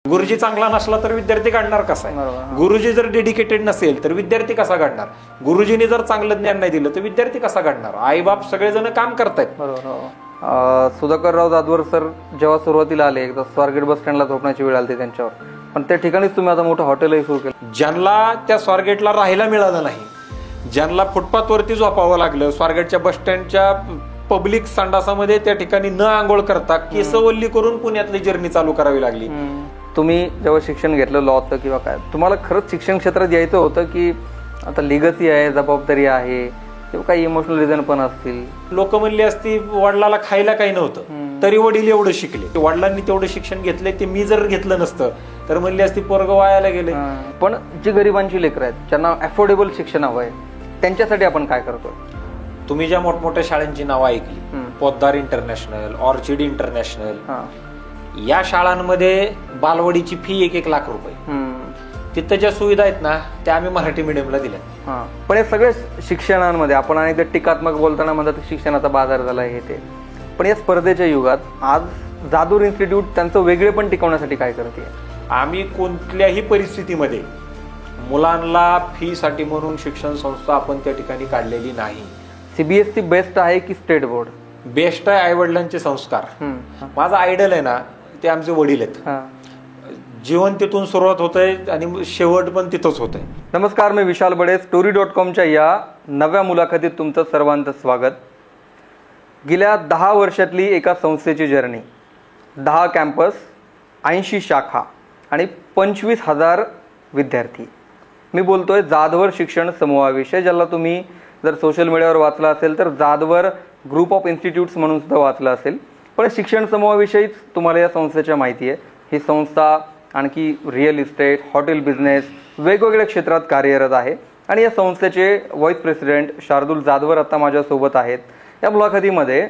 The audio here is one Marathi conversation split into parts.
गुरुजी चांगला नसला तर विद्यार्थी घडणार कसा आहे? गुरुजी जर डेडिकेटेड नसेल तर विद्यार्थी कसा घडणार? गुरुजींनी जर चांगलं ज्ञान नाही दिलं तर विद्यार्थी कसा घडणार? आई बाप सगळेजण काम करतायत. सुधाकरराव जाधवर सर जेव्हा सुरुवातीला आले, एकदा स्वारगेट बस स्टँडला झोपण्याची वेळ आली त्यांच्यावर, पण त्या ठिकाणीच तुम्ही आता मोठं हॉटेलही सुरू केलं. ज्यांना त्या स्वारगेटला राहायला मिळालं नाही, ज्यांना फुटपाथवरती झोपावं लागलं, स्वारगेटच्या बस स्टँडच्या पब्लिक संडासामध्ये त्या ठिकाणी न आंघोळ करता केसवल्ली करून पुण्यातली जर्नी चालू करावी लागली. तुम्ही जेव्हा शिक्षण घेतलं लॉचं किंवा काय, तुम्हाला खरंच शिक्षण क्षेत्रात यायचं होतं की आता लिगसी आहे, जबाबदारी आहे, किंवा काही इमोशनल रिझन पण असतील? लोक म्हणली असती वडिलाला खायला काही नव्हतं तरी वडील एवढं शिकले, वडिलांनी तेवढं शिक्षण घेतलंय ते मी जर घेतलं नसतं तर म्हणली असती पोरगं वायाला गेले. पण जी गरिबांची लेकरं आहेत, ज्यांना अफोर्डेबल शिक्षण हवं आहे, त्यांच्यासाठी आपण काय करतो? तुम्ही ज्या मोठमोठ्या शाळांची नावं ऐकली, पोद्दार इंटरनॅशनल, ऑर्चिड इंटरनॅशनल, या शाळांमध्ये बालवाडीची फी 1-1 लाख रुपये. तिथं ज्या सुविधा आहेत ना त्या आम्ही मराठी मीडियमला दिल्या. पण या सगळ्या शिक्षणांमध्ये आपण अनेकदा टीकात्मक बोलताना म्हणतात शिक्षणाचा बाजार झाला हे ते, पण या स्पर्धेच्या युगात आज जाधवर इन्स्टिट्यूट त्यांचं वेगळे पण टिकवण्यासाठी काय करते? आम्ही कोणत्याही परिस्थितीमध्ये मुलांना फी साठी म्हणून शिक्षण संस्था आपण त्या ठिकाणी काढलेली नाही. सीबीएसई बेस्ट आहे की स्टेट बोर्ड बेस्ट आहे? आई वडिलांचे संस्कार. माझा आयडल आहे ना ते आमचे वडील आहेत. जीवन तिथून सुरुवात होत आहे आणि शेवट पण तिथंच होत आहे. नमस्कार, मी विशाल बडे. story.com या नव्या मुलाखतीत तुमचं सर्वांचं स्वागत. गेल्या 10 वर्षातली एका संस्थेची जर्नी, 10 कॅम्पस, 80 शाखा आणि 25,000 विद्यार्थी. मी बोलतोय जाधवर शिक्षण समूहाविषयी, ज्याला तुम्ही जर सोशल मीडियावर वाचला असेल तर जाधवर ग्रुप ऑफ इन्स्टिट्यूट्स म्हणून सुद्धा वाचलं असेल. पण शिक्षण समूहाविषयीच तुम्हाला या संस्थेची माहिती आहे. ही संस्था आणखी रिअल इस्टेट, हॉटेल बिझनेस, वेगवेगळ्या क्षेत्रात कार्यरत आहे आणि या संस्थेचे व्हाईस प्रेसिडेंट शार्दूल जाधवर आता माझ्यासोबत आहेत. या मुलाखतीमध्ये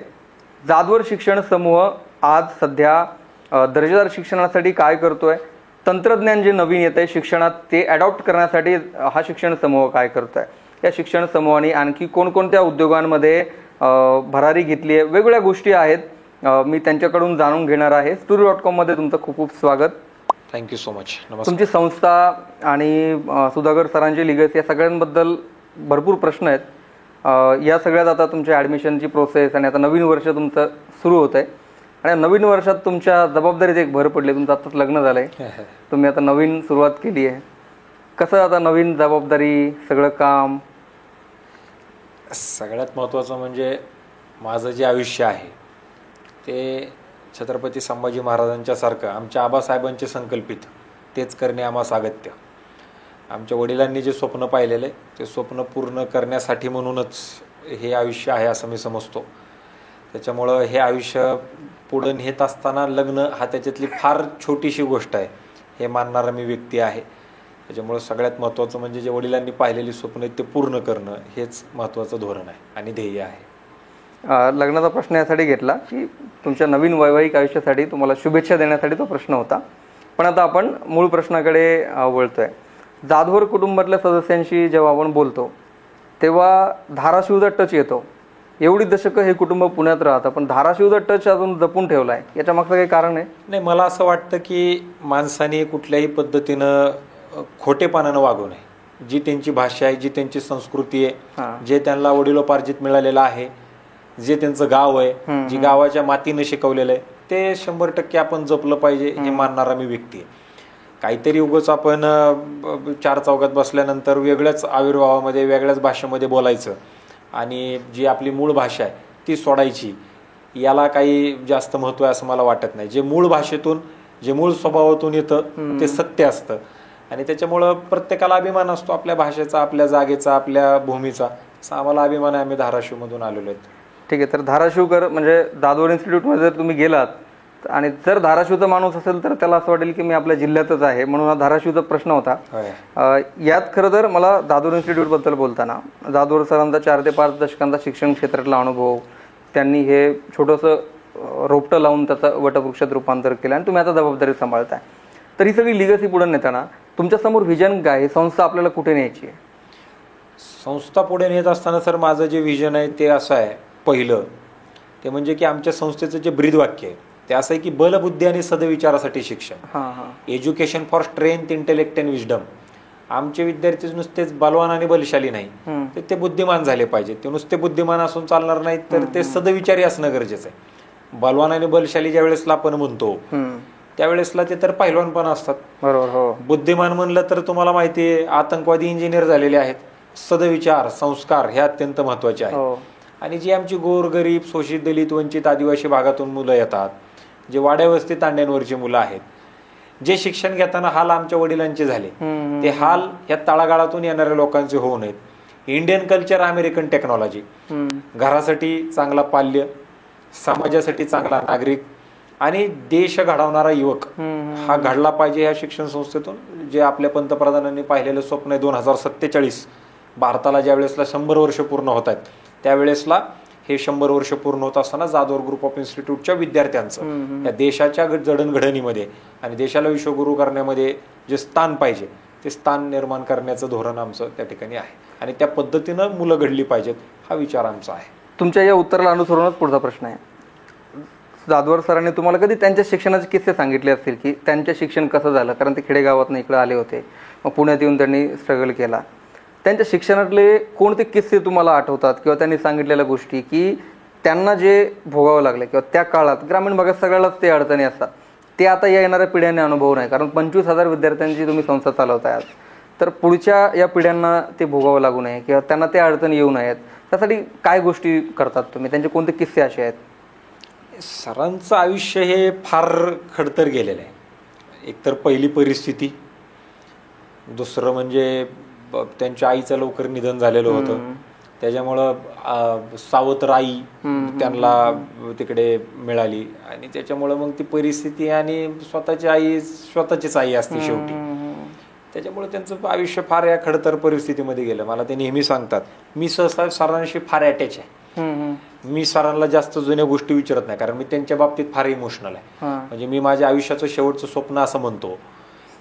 जाधवर शिक्षण समूह आज सध्या दर्जेदार शिक्षणासाठी काय करतोय, तंत्रज्ञान जे नवीन येत आहे शिक्षणात ते अडॉप्ट करण्यासाठी हा शिक्षण समूह काय करतोय, या शिक्षण समूहाने आणखी कोणकोणत्या उद्योगांमध्ये भरारी घेतली आहे, वेगवेगळ्या गोष्टी आहेत, मी त्यांच्याकडून जाणून घेणार आहे. story.com मध्ये तुमचं खूप खूप स्वागत. Thank you so much. तुमची संस्था आणि सुधाकर सरांची लिगसी या सगळ्यांबद्दल भरपूर प्रश्न आहेत. या सगळ्यात आता तुमच्या ॲडमिशनची प्रोसेस आणि आता नवीन वर्ष तुमचं सुरू होत आहे आणि नवीन वर्षात तुमच्या जबाबदारीत एक भर पडली. तुमचं आत्ताच लग्न झालंय, तुम्ही आता नवीन सुरुवात केली आहे. कसं आता नवीन जबाबदारी, सगळं काम? सगळ्यात महत्त्वाचं म्हणजे माझं जे आयुष्य आहे ते छत्रपती संभाजी महाराजांच्या सारखं आमच्या आबासाहेबांचे संकल्पित तेच करणे आम्हा सागत्य. आमच्या वडिलांनी जे स्वप्न पाहिलेलं आहे ते स्वप्न पूर्ण करण्यासाठी म्हणूनच हे आयुष्य आहे असं मी समजतो. त्याच्यामुळं हे आयुष्य पुढं नेत असताना लग्न हा त्याच्यातली फार छोटीशी गोष्ट आहे हे मानणारा मी व्यक्ती आहे. त्याच्यामुळं सगळ्यात महत्त्वाचं म्हणजे जे वडिलांनी पाहिलेली स्वप्न आहेत ते पूर्ण करणं हेच महत्त्वाचं धोरण आहे आणि ध्येय आहे. लग्नाचा प्रश्न यासाठी घेतला की तुमच्या नवीन वैवाहिक आयुष्यासाठी तुम्हाला शुभेच्छा देण्यासाठी तो प्रश्न होता. पण आता आपण मूळ प्रश्नाकडे वळतोय. जाधवर कुटुंबातल्या सदस्यांशी जेव्हा आपण बोलतो तेव्हा धाराशिवचा टच येतो. एवढी दशकं हे कुटुंब पुण्यात राहतं पण धाराशिवचा टच अजून जपून ठेवला आहे, याच्या मागचं काही कारण आहे? नाही, मला असं वाटतं की माणसाने कुठल्याही पद्धतीनं खोटेपणानं वागू नये. जी त्यांची भाषा आहे, जी त्यांची संस्कृती आहे, जे त्यांना वडिलोपार्जित मिळालेलं आहे, जे त्यांचं गाव आहे, जी गावाच्या मातीनं शिकवलेलं आहे ते 100% आपण जपलं पाहिजे हे मानणारा मी व्यक्ती आहे. काहीतरी उगाच आपण 4 चौकात बसल्यानंतर वेगळ्याच आविर्भावामध्ये वेगळ्याच भाषेमध्ये बोलायचं आणि जी आपली मूळ भाषा आहे ती सोडायची, याला काही जास्त महत्त्व आहे असं मला वाटत नाही. जे मूळ भाषेतून, जे मूळ स्वभावातून येतं ते सत्य असतं आणि त्याच्यामुळं प्रत्येकाला अभिमान असतो आपल्या भाषेचा, आपल्या जागेचा, आपल्या भूमीचा. असा आम्हाला अभिमान आहे. आम्ही धाराशिवमधून आलेलो आहेत. ठीक आहे, तर धाराशिवकर म्हणजे जाधवर इन्स्टिट्यूटमध्ये जर तुम्ही गेलात आणि जर धाराशिवचा माणूस असेल तर त्याला असं वाटेल की मी आपल्या जिल्ह्यातच आहे, म्हणून हा धाराशिवचा प्रश्न होता. यात खरं तर मला जाधवर इन्स्टिट्यूटबद्दल बोलताना जाधवर सरांचा 4 ते 5 दशकांचा शिक्षण क्षेत्रातला अनुभव, त्यांनी हे छोटंसं रोपटं लावून त्याचं वटवृक्षात रूपांतर केलं आणि तुम्ही आता जबाबदारी सांभाळताय. तर ही सगळी लिगसी पुढे नेताना तुमच्यासमोर व्हिजन काय, संस्था आपल्याला कुठे न्यायची आहे? संस्था पुढे नेत असताना सर माझं जे व्हिजन आहे ते असं आहे. पहिलं ते म्हणजे की आमच्या संस्थेचं जे ब्रीदवाक्य आहे ते असं आहे की बलबुद्धी आणि सदविचारासाठी शिक्षण, education for strength, intellect and wisdom. आमचे विद्यार्थी नुसतेच बलवान आणि बलशाली नाही, तर ते बुद्धिमान झाले पाहिजेत. ते नुसते बुद्धिमान असून चालणार नाहीत, तर ते सदविचारी असणं गरजेचं आहे. बलवान आणि बलशाली ज्या वेळेसला आपण म्हणतो त्यावेळेसला ते तर पहिलवान पण असतात. बरोबर. बुद्धिमान म्हणलं तर तुम्हाला माहिती आहे आतंकवादी इंजिनियर झालेले आहेत. सदविचार, संस्कार हे अत्यंत महत्वाचे आहेत. आणि जी आमची गोरगरीब, शोषित, दलित, वंचित, आदिवासी भागातून मुलं येतात, जे वाड्यावस्ती तांड्यांवरची मुलं आहेत, जे शिक्षण घेताना हाल आमच्या वडिलांचे झाले, ते हाल या तळागाळातून येणाऱ्या लोकांचे होऊ नयेत. इंडियन कल्चर, अमेरिकन टेक्नॉलॉजी, घरासाठी चांगला पाल्य, समाजासाठी चांगला नागरिक आणि देश घडवणारा युवक हा घडला पाहिजे या शिक्षण संस्थेतून. जे आपल्या पंतप्रधानांनी पाहिलेलं स्वप्न आहे 2047 भारताला ज्या वेळेसला 100 वर्ष पूर्ण होत आहेत, त्यावेळेसला हे 100 वर्ष पूर्ण होत असताना जाधवर ग्रुप ऑफ इन्स्टिट्यूटच्या विद्यार्थ्यांचं या देशाच्या जडणघडणीमध्ये आणि देशाला विश्वगुरू करण्यामध्ये जे स्थान पाहिजे ते स्थान निर्माण करण्याचं धोरण आमचं त्या ठिकाणी आहे. आणि त्या पद्धतीनं मुलं घडली पाहिजेत हा विचार आमचा आहे. तुमच्या या उत्तराला अनुसरूनच पुढचा प्रश्न आहे. जाधवर सरांनी तुम्हाला कधी त्यांच्या शिक्षणाचे किस्से सांगितले असतील की त्यांचं शिक्षण कसं झालं, कारण ते खेडेगावातून इकडे आले होते, मग पुण्यात येऊन त्यांनी स्ट्रगल केला. त्यांच्या शिक्षणातले कोणते किस्से तुम्हाला आठवतात किंवा त्यांनी सांगितलेल्या गोष्टी की त्यांना जे भोगावं लागलं किंवा त्या काळात ग्रामीण भागात सगळ्यालाच ते अडचणी असतात, ते आता या येणाऱ्या पिढ्यांनी अनुभव नाही, कारण 25,000 विद्यार्थ्यांची तुम्ही संस्था चालवताय आज, तर पुढच्या या पिढ्यांना ते भोगावं लागू नये किंवा त्यांना ते अडचणी येऊ नयेत त्यासाठी काय गोष्टी करतात तुम्ही, त्यांचे कोणते किस्से असे आहेत? सरांचं आयुष्य हे फार खडतर गेलेलं आहे. एकतर पहिली परिस्थिती, दुसरं म्हणजे त्यांच्या आईचं लवकर निधन झालेलं होतं, त्याच्यामुळं सावत्र आई त्यांना तिकडे मिळाली आणि त्याच्यामुळं मग ती परिस्थिती आणि स्वतःची आई स्वतःचीच आई असते शेवटी, त्याच्यामुळे त्यांचं आयुष्य फार या खडतर परिस्थितीमध्ये गेलं. मला ते नेहमी सांगतात, मी सहसा सरांशी फार अटॅच आहे. मी सरांना जास्त जुन्या गोष्टी विचारत नाही, कारण मी त्यांच्या बाबतीत फार इमोशनल आहे. म्हणजे मी माझ्या आयुष्याचं शेवटचं स्वप्न असं म्हणतो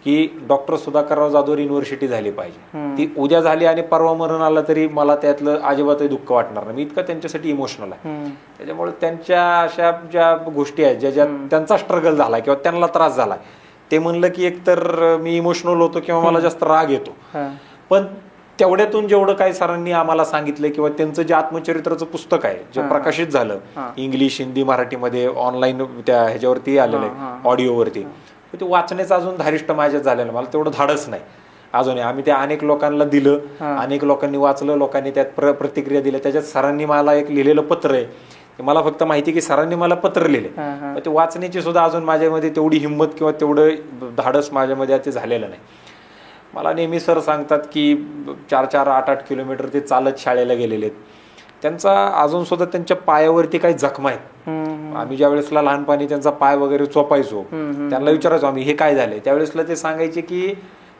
की डॉक्टर सुधाकरराव जाधवर युनिव्हर्सिटी झाली पाहिजे. ती उद्या झाली आणि परवा मरण आलं तरी मला त्यातलं अजिबातही दुःख वाटणार नाही. मी इतकं त्यांच्यासाठी इमोशनल आहे. त्याच्यामुळे त्यांच्या अशा ज्या गोष्टी आहेत ज्या त्यांचा स्ट्रगल झाला किंवा त्यांना त्रास झाला, ते म्हणलं की एकतर मी इमोशनल होतो किंवा मला जास्त राग येतो. पण तेवढ्यातून जेवढं काही सरांनी आम्हाला सांगितलं किंवा त्यांचं जे आत्मचरित्राचं पुस्तक आहे जे प्रकाशित झालं इंग्लिश, हिंदी, मराठीमध्ये ऑनलाईन त्या ह्याच्यावरती आलेलं आहे ऑडिओवरती, ते वाचण्याचं अजून धारिष्ट माझ्यात झालेलं, मला तेवढं धाडच नाही अजूनही. आम्ही ते अनेक लोकांना दिलं, अनेक लोकांनी वाचलं, लोकांनी त्यात प्रतिक्रिया दिल्या. त्याच्यात सरांनी मला एक लिहिलेलं पत्र आहे, मला फक्त माहिती की सरांनी मला पत्र लिहिले, ते वाचण्याची सुद्धा अजून माझ्यामध्ये तेवढी हिंमत किंवा तेवढं धाडस माझ्यामध्ये ते झालेलं नाही. मला नेहमी सर सांगतात की 4-4, 8-8 किलोमीटर ते चालत शाळेला गेलेले आहेत. त्यांचा अजून सुद्धा त्यांच्या पायावरती काही जखमा आहेत. आम्ही ज्या वेळेसला लहानपणी त्यांचा पाय वगैरे चोपायचो, त्यांना विचारायचो आम्ही हे काय झाले, त्यावेळेसला ते सांगायचे की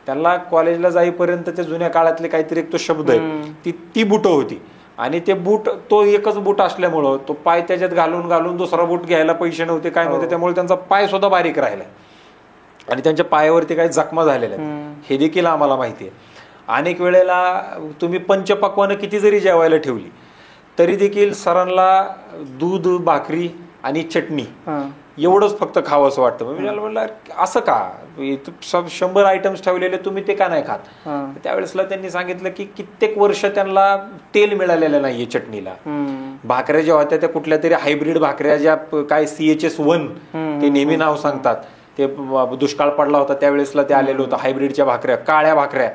त्यांना कॉलेजला जाईपर्यंत ते जुन्या काळातले काहीतरी एक तो शब्द आहे ती बुट होती आणि ते बूट, तो एकच बूट असल्यामुळं तो पाय त्याच्यात घालून दुसरा बूट घ्यायला पैसे नव्हते, काय नव्हते, त्यामुळे त्यांचा पाय सुद्धा बारीक राहिला आणि त्यांच्या पायावरती काही जखमा झालेल्या आहेत हे देखील आम्हाला माहिती आहे. अनेक वेळेला तुम्ही पंचपक्वानं किती जरी जेवायला ठेवली तरी देखील सरांना दूध, भाकरी आणि चटणी एवढंच फक्त खावंसं वाटतं. म्हणजे म्हणलं असं का, 100 आयटम्स ठेवलेले तुम्ही ते का नाही खात. त्यावेळेसला त्यांनी सांगितलं की कित्येक वर्ष त्यांना तेल मिळालेलं नाहीये चटणीला. भाकऱ्या ज्या होत्या त्या कुठल्या तरी हायब्रिड भाकऱ्या, ज्या काय CHS1 ते नेहमी नाव सांगतात, ते दुष्काळ पडला होता त्यावेळेसला ते आलेलं होतं, हायब्रिडच्या भाकऱ्या, काळ्या भाकऱ्या,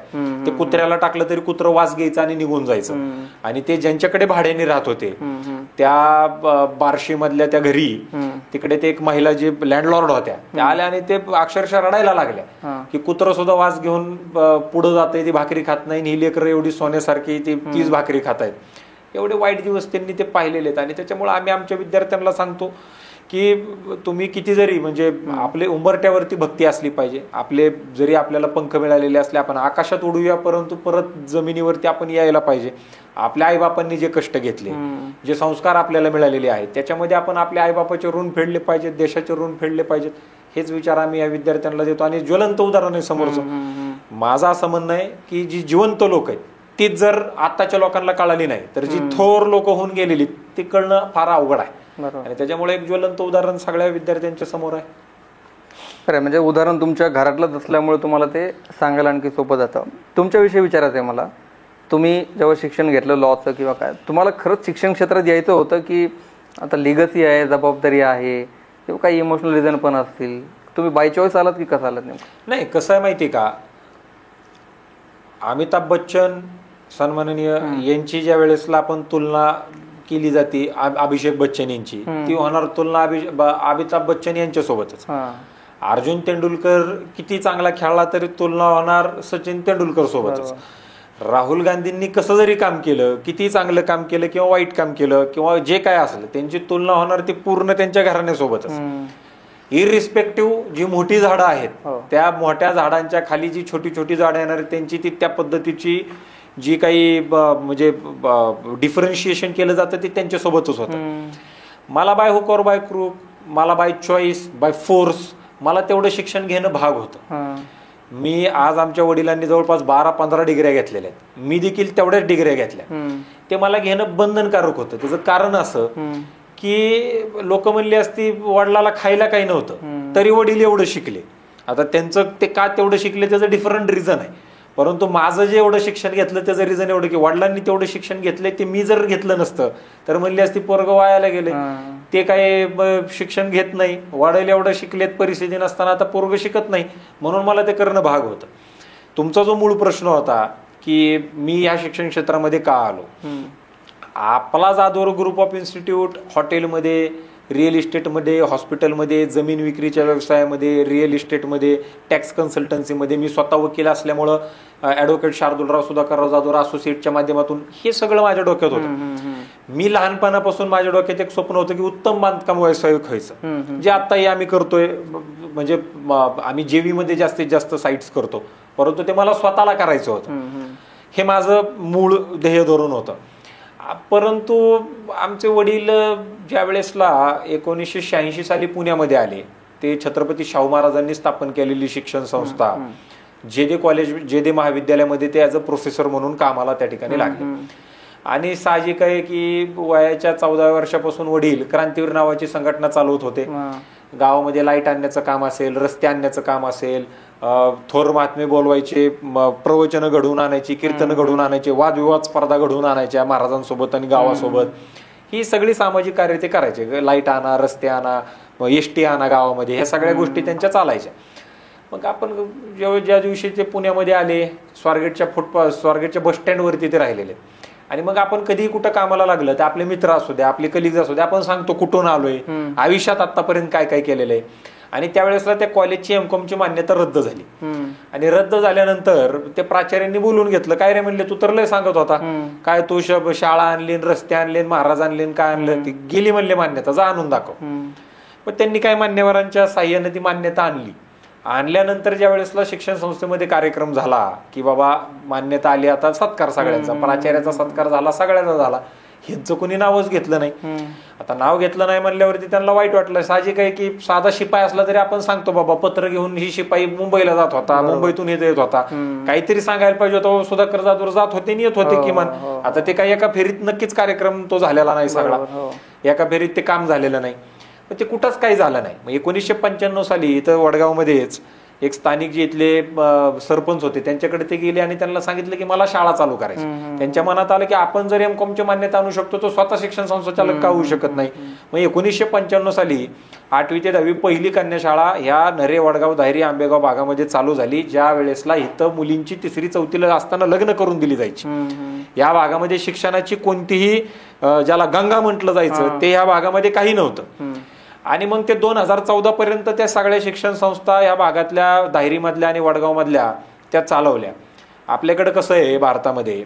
ते कुत्र्याला टाकलं तरी कुत्रं वास घ्यायचं आणि निघून जायचं. आणि ते ज्यांच्याकडे भाड्याने राहत होते त्या बार्शी मधल्या त्या घरी तिकडे ते एक महिला जे लँडलॉर्ड होत्या त्या आल्या आणि ते अक्षरशः रडायला लागल्या की कुत्रं सुद्धा वास घेऊन पुढे जाते, ती भाकरी खात नाही, ही लेकरं एवढी सोन्यासारखी तीच भाकरी खात आहेत. एवढे वाईट दिवस त्यांनी ते पाहिलेले आहेत. आणि त्याच्यामुळे आम्ही आमच्या विद्यार्थ्यांना सांगतो की तुम्ही किती जरी म्हणजे आपले उंबरट्यावरती भक्ती असली पाहिजे, आपले जरी आपल्याला पंख मिळालेले असले आपण आकाशात उडूया, परंतु परत जमिनीवरती आपण यायला पाहिजे. आपल्या आईबापांनी जे कष्ट घेतले, जे संस्कार आपल्याला मिळालेले आहेत, त्याच्यामध्ये आपण आपल्या आईबापाचे ऋण फेडले पाहिजेत, देशाचे ऋण फेडले पाहिजेत. हेच विचार आम्ही या विद्यार्थ्यांना देतो. आणि ज्वलंत उदाहरण आहे समोरचं. माझं असं म्हणणं आहे की जी जिवंत लोक आहेत तीच जर आताच्या लोकांना कळाली नाही तर जी थोर लोक होऊन गेलेली ती कळणं फार अवघड आहे. आणि त्याच्यामुळे एक ज्वलंत उदाहरण सगळ्या विद्यार्थ्यांच्या समोर आहे. खरं म्हणजे उदाहरण तुमच्या घरातलंच असल्यामुळे तुम्हाला ते सांगायला आणखी सोपं जातं. तुमच्याविषयी विचारायचं आहे मला, तुम्ही जेव्हा शिक्षण घेतलं लॉचं किंवा काय, तुम्हाला खरंच शिक्षण क्षेत्रात यायचं होतं की आता लिगसी आहे, जबाबदारी आहे किंवा काही इमोशनल रिझन पण असतील, तुम्ही बाय चॉईस आलात की कसं आलात नेमकं? नाही, कसं आहे माहिती का, अमिताभ बच्चन सन्माननीय यांची ज्या वेळेसला आपण तुलना केली जाते अभिषेक बच्चन यांची, ती होणार तुलना अमिताभ बच्चन यांच्यासोबतच. अर्जुन तेंडुलकर किती चांगला खेळला तरी तुलना होणार सचिन तेंडुलकर सोबतच. राहुल गांधींनी कसं जरी काम केलं, किती चांगलं काम केलं किंवा वाईट काम केलं किंवा जे काय असलं, त्यांची तुलना होणार ती पूर्ण त्यांच्या घराण्यासोबतच. इरिस्पेक्टिव्ह जी मोठी झाडं आहेत त्या मोठ्या झाडांच्या खाली जी छोटी छोटी झाडं येणार त्यांची ती त्या पद्धतीची जी काही म्हणजे डिफरन्शिएशन केलं जातं ते त्यांच्यासोबतच होतं. मला बाय हुक और बाय क्रूक, मला बाय चॉईस, बाय फोर्स मला तेवढं शिक्षण घेणं भाग होतं. मी आज आमच्या वडिलांनी जवळपास 12-15 डिग्र्या घेतलेल्या आहेत, मी देखील तेवढ्याच डिग्र्या घेतल्या. ते मला घेणं बंधनकारक होतं. त्याचं कारण असं की लोक म्हणली असती वडिलाला खायला काही नव्हतं तरी वडील एवढं शिकले. आता त्यांचं ते का तेवढं शिकले त्याचं डिफरंट रिझन आहे, परंतु माझं जे एवढं शिक्षण घेतलं त्याचं रिझन एवढं की वडिलांनी तेवढं शिक्षण घेतलंय ते मी जर घेतलं नसतं तर म्हणली असती पोरग वायाला गेले, ते काय शिक्षण घेत नाही, वडील एवढं शिकलेत परिस्थिती नसताना आता पोरग शिकत नाही, म्हणून मला ते करणं भाग होतं. तुमचा जो मूळ प्रश्न होता की मी या शिक्षण क्षेत्रामध्ये का आलो, आपला जाधवर ग्रुप ऑफ इन्स्टिट्यूट हॉटेलमध्ये, रिअल इस्टेटमध्ये, हॉस्पिटलमध्ये, जमीन विक्रीच्या व्यवसायामध्ये, रिअल इस्टेटमध्ये, टॅक्स कन्सल्टन्सीमध्ये, मी स्वतः वकील असल्यामुळं ॲडव्होकेट शार्दूलराव सुधाकरराव जाधवर असोसिएटच्या माध्यमातून हे सगळं माझ्या डोक्यात होतं. मी लहानपणापासून माझ्या डोक्यात एक स्वप्न होतं की उत्तम बांधकाम व्यावसायिक व्हायचं, जे आत्ताही आम्ही करतोय. म्हणजे आम्ही जेवीमध्ये जास्तीत जास्त साईट्स करतो, परंतु ते मला स्वतःला करायचं होतं. हे माझं मूळ ध्येय धरून होतं. परंतु आमचे वडील ज्या वेळेसला 1986 साली पुण्यामध्ये आले, ते छत्रपती शाहू महाराजांनी स्थापन केलेली शिक्षण संस्था जे कॉलेज, जे महाविद्यालयामध्ये ते ॲज अ प्रोफेसर म्हणून कामाला त्या ठिकाणी लागले. आणि साहजिक आहे की वयाच्या 14व्या वर्षापासून वडील क्रांतीवीर नावाची संघटना चालवत होते. गावामध्ये लाईट आणण्याचं काम असेल, रस्ते आणण्याचं काम असेल, थोर महात्मे बोलवायचे, प्रवचनं घडवून आणायची, कीर्तन घडवून आणायचे, वादविवाद स्पर्धा घडवून आणायच्या महाराजांसोबत आणि गावासोबत. ही सगळी सामाजिक कार्य ते करायचे. लाईट आणा, रस्ते आणा, एसटी आणा गावामध्ये, ह्या सगळ्या गोष्टी त्यांच्या चालायच्या. मग आपण ज्या दिवशी ते पुण्यामध्ये आले, स्वारगेटच्या बस स्टँडवरती ते राहिलेले. आणि मग आपण कधी कुठं कामाला लागलं तर आपले मित्र असू द्या, आपले कलिग्स असू द्या, आपण सांगतो कुठून आलोय, आयुष्यात आतापर्यंत काय काय केलेलं आहे. आणि त्यावेळेसला त्या कॉलेजची एमकॉमची मान्यता रद्द झाली. आणि रद्द झाल्यानंतर ते प्राचार्यांनी बोलून घेतलं, काय रे म्हणले, तू तर लय सांगत होता, काय तू शाळा आणली, रस्ते आणले, महाराज आणले, काय आणलं, ती गेली म्हणले मान्यता, जा आणून दाखव. पण त्यांनी काय मान्यवरांच्या साह्याने ती मान्यता आणली. आणल्यानंतर ज्या वेळेसला शिक्षण संस्थेमध्ये कार्यक्रम झाला की बाबा मान्यता आली, आता सत्कार सगळ्यांचा, प्राचार्याचा सत्कार झाला, सगळ्यांचा झाला, ह्यांचं कोणी नावच घेतलं नाही. आता नाव घेतलं नाही म्हणल्यावरती त्यांना वाईट वाटलं. साहजिक आहे की साधा शिपाई असला तरी आपण सांगतो बाबा पत्र घेऊन ही शिपाई मुंबईला जात होता, मुंबईतून येत होता, काहीतरी सांगायला पाहिजे होतं. सुधाकर जाधवर जात होते, येत होते किमान. आता ते काही एका फेरीत नक्कीच कार्यक्रम तो झालेला नाही, सगळा एका फेरीत ते काम झालेलं नाही, पण ते कुठंच काही झालं नाही. मग 1995 साली इथं वडगावमध्येच एक स्थानिक जे इथले सरपंच होते त्यांच्याकडे ते गेले आणि त्यांना सांगितलं की मला शाळा चालू करायची. त्यांच्या मनात आलं की आपण जर एमकॉमची मान्यता आणू शकतो तो स्वतः शिक्षण संचालक का होऊ शकत नाही. मग 1995 साली 8वी ते 10वी पहिली कन्याशाळा ह्या नरे, वडगाव, धायरी, आंबेगाव भागामध्ये चालू झाली. ज्या वेळेसला इथं मुलींची 3री 4थीला असताना लग्न करून दिली जायची. या भागामध्ये शिक्षणाची कोणतीही, ज्याला गंगा म्हटलं जायचं, ते ह्या भागामध्ये काही नव्हतं. आणि मग ते 2014 पर्यंत त्या सगळ्या शिक्षण संस्था या भागातल्या, धायरीमधल्या आणि वडगावमधल्या त्या चालवल्या. आपल्याकडे कसं आहे भारतामध्ये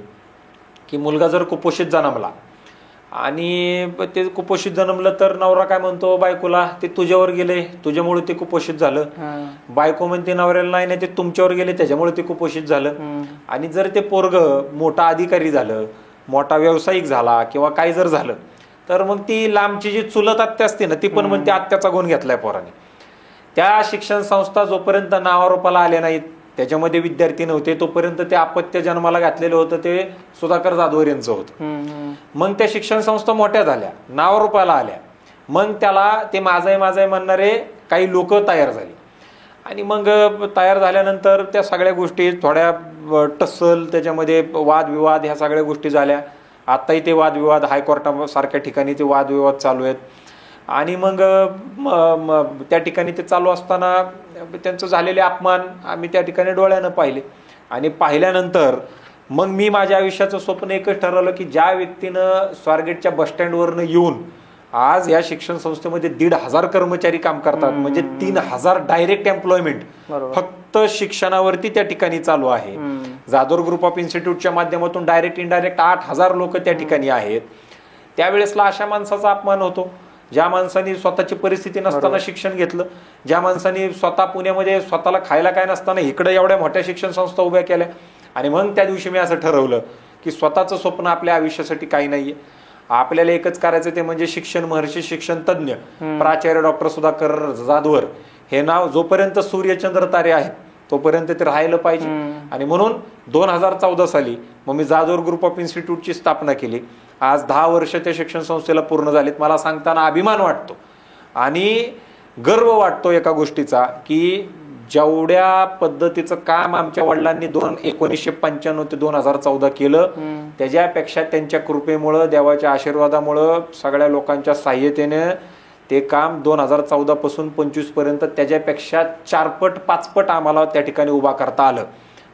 की मुलगा जर कुपोषित जन्मला आणि ते कुपोषित जन्मलं तर नवरा काय म्हणतो बायकोला, ते तुझ्यावर गेले, तुझ्यामुळे ते कुपोषित झालं. बायको म्हणते नवऱ्याला, नाही नाही ते तुमच्यावर गेले, त्याच्यामुळे ते कुपोषित झालं. आणि जर ते पोरग मोठा अधिकारी झालं, मोठा व्यावसायिक झाला किंवा काय जर झालं तर मग ती लांबची जी चुलत आत्या असते ना, ती पण म्हणते आत्याचा गुण घेतलाय पोराने. त्या शिक्षण संस्था जोपर्यंत नावारूपाला आल्या नाहीत, त्याच्यामध्ये विद्यार्थी नव्हते, तोपर्यंत ते अपत्य जन्माला घातलेलं होतं ते सुधाकर जाधवर यांचं होतं. मग त्या शिक्षण संस्था मोठ्या झाल्या, नावारूपाला आल्या, मग त्याला ते माझं आहे म्हणणारे काही लोक तयार झाली आणि मग तयार झाल्यानंतर त्या सगळ्या गोष्टी थोड्या टस्सल त्याच्यामध्ये वादविवाद ह्या सगळ्या गोष्टी झाल्या. आत्ताही ते वादविवाद हायकोर्टासारख्या ठिकाणी ते वादविवाद चालू आहेत आणि मग त्या ठिकाणी ते चालू असताना त्यांचं झालेले अपमान आम्ही त्या ठिकाणी डोळ्यानं पाहिले आणि पाहिल्यानंतर मग मी माझ्या आयुष्याचं स्वप्न एकच ठरवलं की ज्या व्यक्तीनं स्वारगेटच्या बसस्टँडवरनं येऊन आज या शिक्षण संस्थेमध्ये 1,500 कर्मचारी काम करतात म्हणजे 3,000 डायरेक्ट एम्प्लॉयमेंट फक्त शिक्षणावरती त्या ठिकाणी चालू आहे. जाधवर ग्रुप ऑफ इन्स्टिट्यूटच्या माध्यमातून डायरेक्ट इनडायरेक्ट 8,000 लोक त्या ठिकाणी आहेत. त्यावेळेसला अशा माणसाचा अपमान होतो ज्या माणसाने स्वतःची परिस्थिती नसताना शिक्षण घेतलं, ज्या माणसाने स्वतः पुण्यामध्ये स्वतःला खायला काय नसताना इकडे एवढ्या मोठ्या शिक्षण संस्था उभ्या केल्या. आणि मग त्या दिवशी मी असं ठरवलं की स्वतःचं स्वप्न आपल्या आयुष्यासाठी काही नाहीये, आपल्याला एकच करायचं ते म्हणजे शिक्षण महर्षी शिक्षण तज्ञ प्राचार्य डॉक्टर सुधाकर जाधवर हे नाव जोपर्यंत सूर्यचंद्र तारे आहेत तोपर्यंत ते राहिलं पाहिजे. आणि म्हणून 2014 साली मग मी जाधवर ग्रुप ऑफ इन्स्टिट्यूटची स्थापना केली. आज 10 वर्ष त्या शिक्षण संस्थेला पूर्ण झालीत. मला सांगताना अभिमान वाटतो आणि गर्व वाटतो एका गोष्टीचा की जेवढ्या पद्धतीचं काम आमच्या वडिलांनी 1995 ते 2014 केलं त्याच्यापेक्षा त्यांच्या कृपेमुळं देवाच्या आशीर्वादामुळं सगळ्या लोकांच्या साह्यतेने ते काम 2014 पासून 25 पर्यंत त्याच्यापेक्षा 4 पट 5 पट आम्हाला त्या ठिकाणी उभा करता आलं.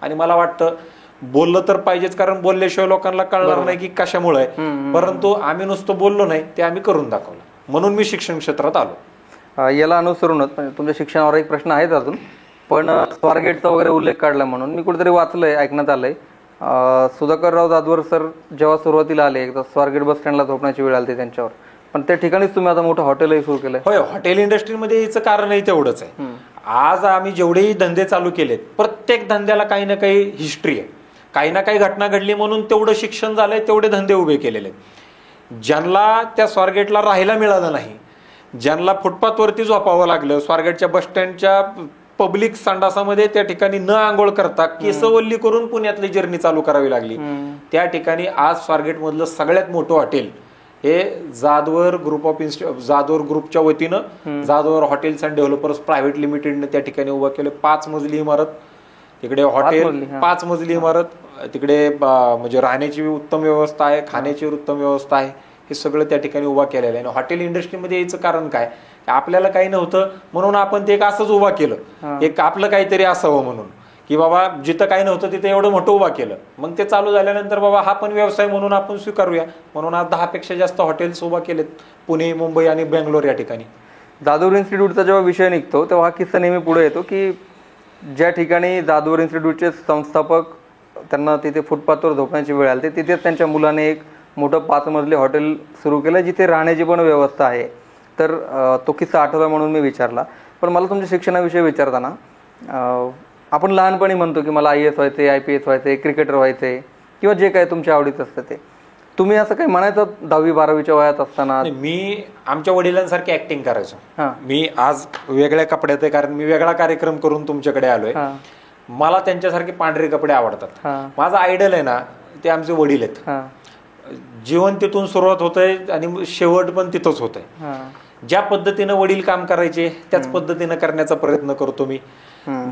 आणि मला वाटतं बोललं तर पाहिजेच कारण बोलल्याशिवाय लोकांना कळणार नाही की कशामुळे आहे, परंतु आम्ही नुसतं बोललो नाही ते आम्ही करून दाखवलं म्हणून मी शिक्षण क्षेत्रात आलो. याला अनुसरूनच तुमच्या शिक्षणावर एक प्रश्न आहेत अजून, पण स्वारगेटचा वगैरे उल्लेख काढला म्हणून मी कुठेतरी वाचलंय ऐकण्यात आलंय सुधाकरराव जाधवर सर जेव्हा सुरुवातीला आले एकदा स्वारगेट बस स्टँडला झोपण्याची वेळ आली त्यांच्यावर, पण त्या ठिकाणीच तुम्ही आता मोठं हॉटेलही सुरू केलंय. होय, हॉटेल इंडस्ट्रीमध्ये याचं कारणही तेवढंच आहे. आज आम्ही जेवढेही धंदे चालू केलेत प्रत्येक धंद्याला काही ना काही हिस्ट्री आहे, काही ना काही घटना घडली म्हणून तेवढं शिक्षण झालंय, तेवढे धंदे उभे केलेले. ज्यांना त्या स्वारगेटला राहायला मिळालं नाही, ज्यांना फुटपाथवरती झोपावं लागलं, स्वारगेटच्या बसस्टँडच्या पब्लिक संडासामध्ये त्या ठिकाणी न आंघोळ करता केसवल्ली करून पुण्यातली जर्नी चालू करावी लागली, त्या ठिकाणी आज स्वारगेट मधलं सगळ्यात मोठं हॉटेल हे जाधवर ग्रुपच्या वतीनं Jadhavar hotels and developers private लिमिटेडने त्या ठिकाणी उभं केलं. 5 मजली इमारत, तिकडे हॉटेल 5 मजली इमारत, तिकडे म्हणजे राहण्याची उत्तम व्यवस्था आहे, खाण्याची उत्तम व्यवस्था आहे, हे सगळं त्या ठिकाणी उभा केलेलं आहे. आणि हॉटेल इंडस्ट्रीमध्ये याचं कारण काय, आपल्याला काही नव्हतं म्हणून आपण ते एक असंच उभा केलं, एक आपलं काहीतरी असावं म्हणून की बाबा जिथं काही नव्हतं तिथे एवढं मोठं उभा केलं. मग ते चालू झाल्यानंतर बाबा हा पण व्यवसाय म्हणून आपण स्वीकारूया म्हणून आज 10 पेक्षा जास्त हॉटेल्स उभा केलेत पुणे, मुंबई आणि बेंगलोर या ठिकाणी. जाधवर इन्स्टिट्यूटचा जेव्हा विषय निघतो तेव्हा हा किस्सा नेहमी पुढे येतो की ज्या ठिकाणी जाधवर इन्स्टिट्यूटचे संस्थापक त्यांना तिथे फुटपाथवर झोपण्याची वेळ आली तिथेच त्यांच्या मुलाने एक मोठं 5 मजली हॉटेल सुरू केलं जिथे राहण्याची पण व्यवस्था आहे. तर तो किस्सा आठवला म्हणून मी विचारला. पण मला तुमच्या शिक्षणाविषयी विचारताना आपण लहानपणी म्हणतो की मला IAS व्हायचे, IPS व्हायचे, क्रिकेटर व्हायचे किंवा जे काही तुमच्या आवडीत असतं ते, तुम्ही असं काही म्हणायचं 10वी-12वीच्या वयात असताना? मी आमच्या वडिलांसारखी ऍक्टिंग करायचो. मी आज वेगळ्या कपड्यात आहे कारण मी वेगळा कार्यक्रम करून तुमच्याकडे आलोय. मला त्यांच्यासारखे पांढरे कपडे आवडतात. माझा आयडल आहे ना ते आमचे वडील आहेत. जीवन तिथून सुरुवात होतंय आणि शेवट पण तिथंच होतंय. ज्या पद्धतीनं वडील काम करायचे त्याच पद्धतीनं करण्याचा प्रयत्न करतो मी.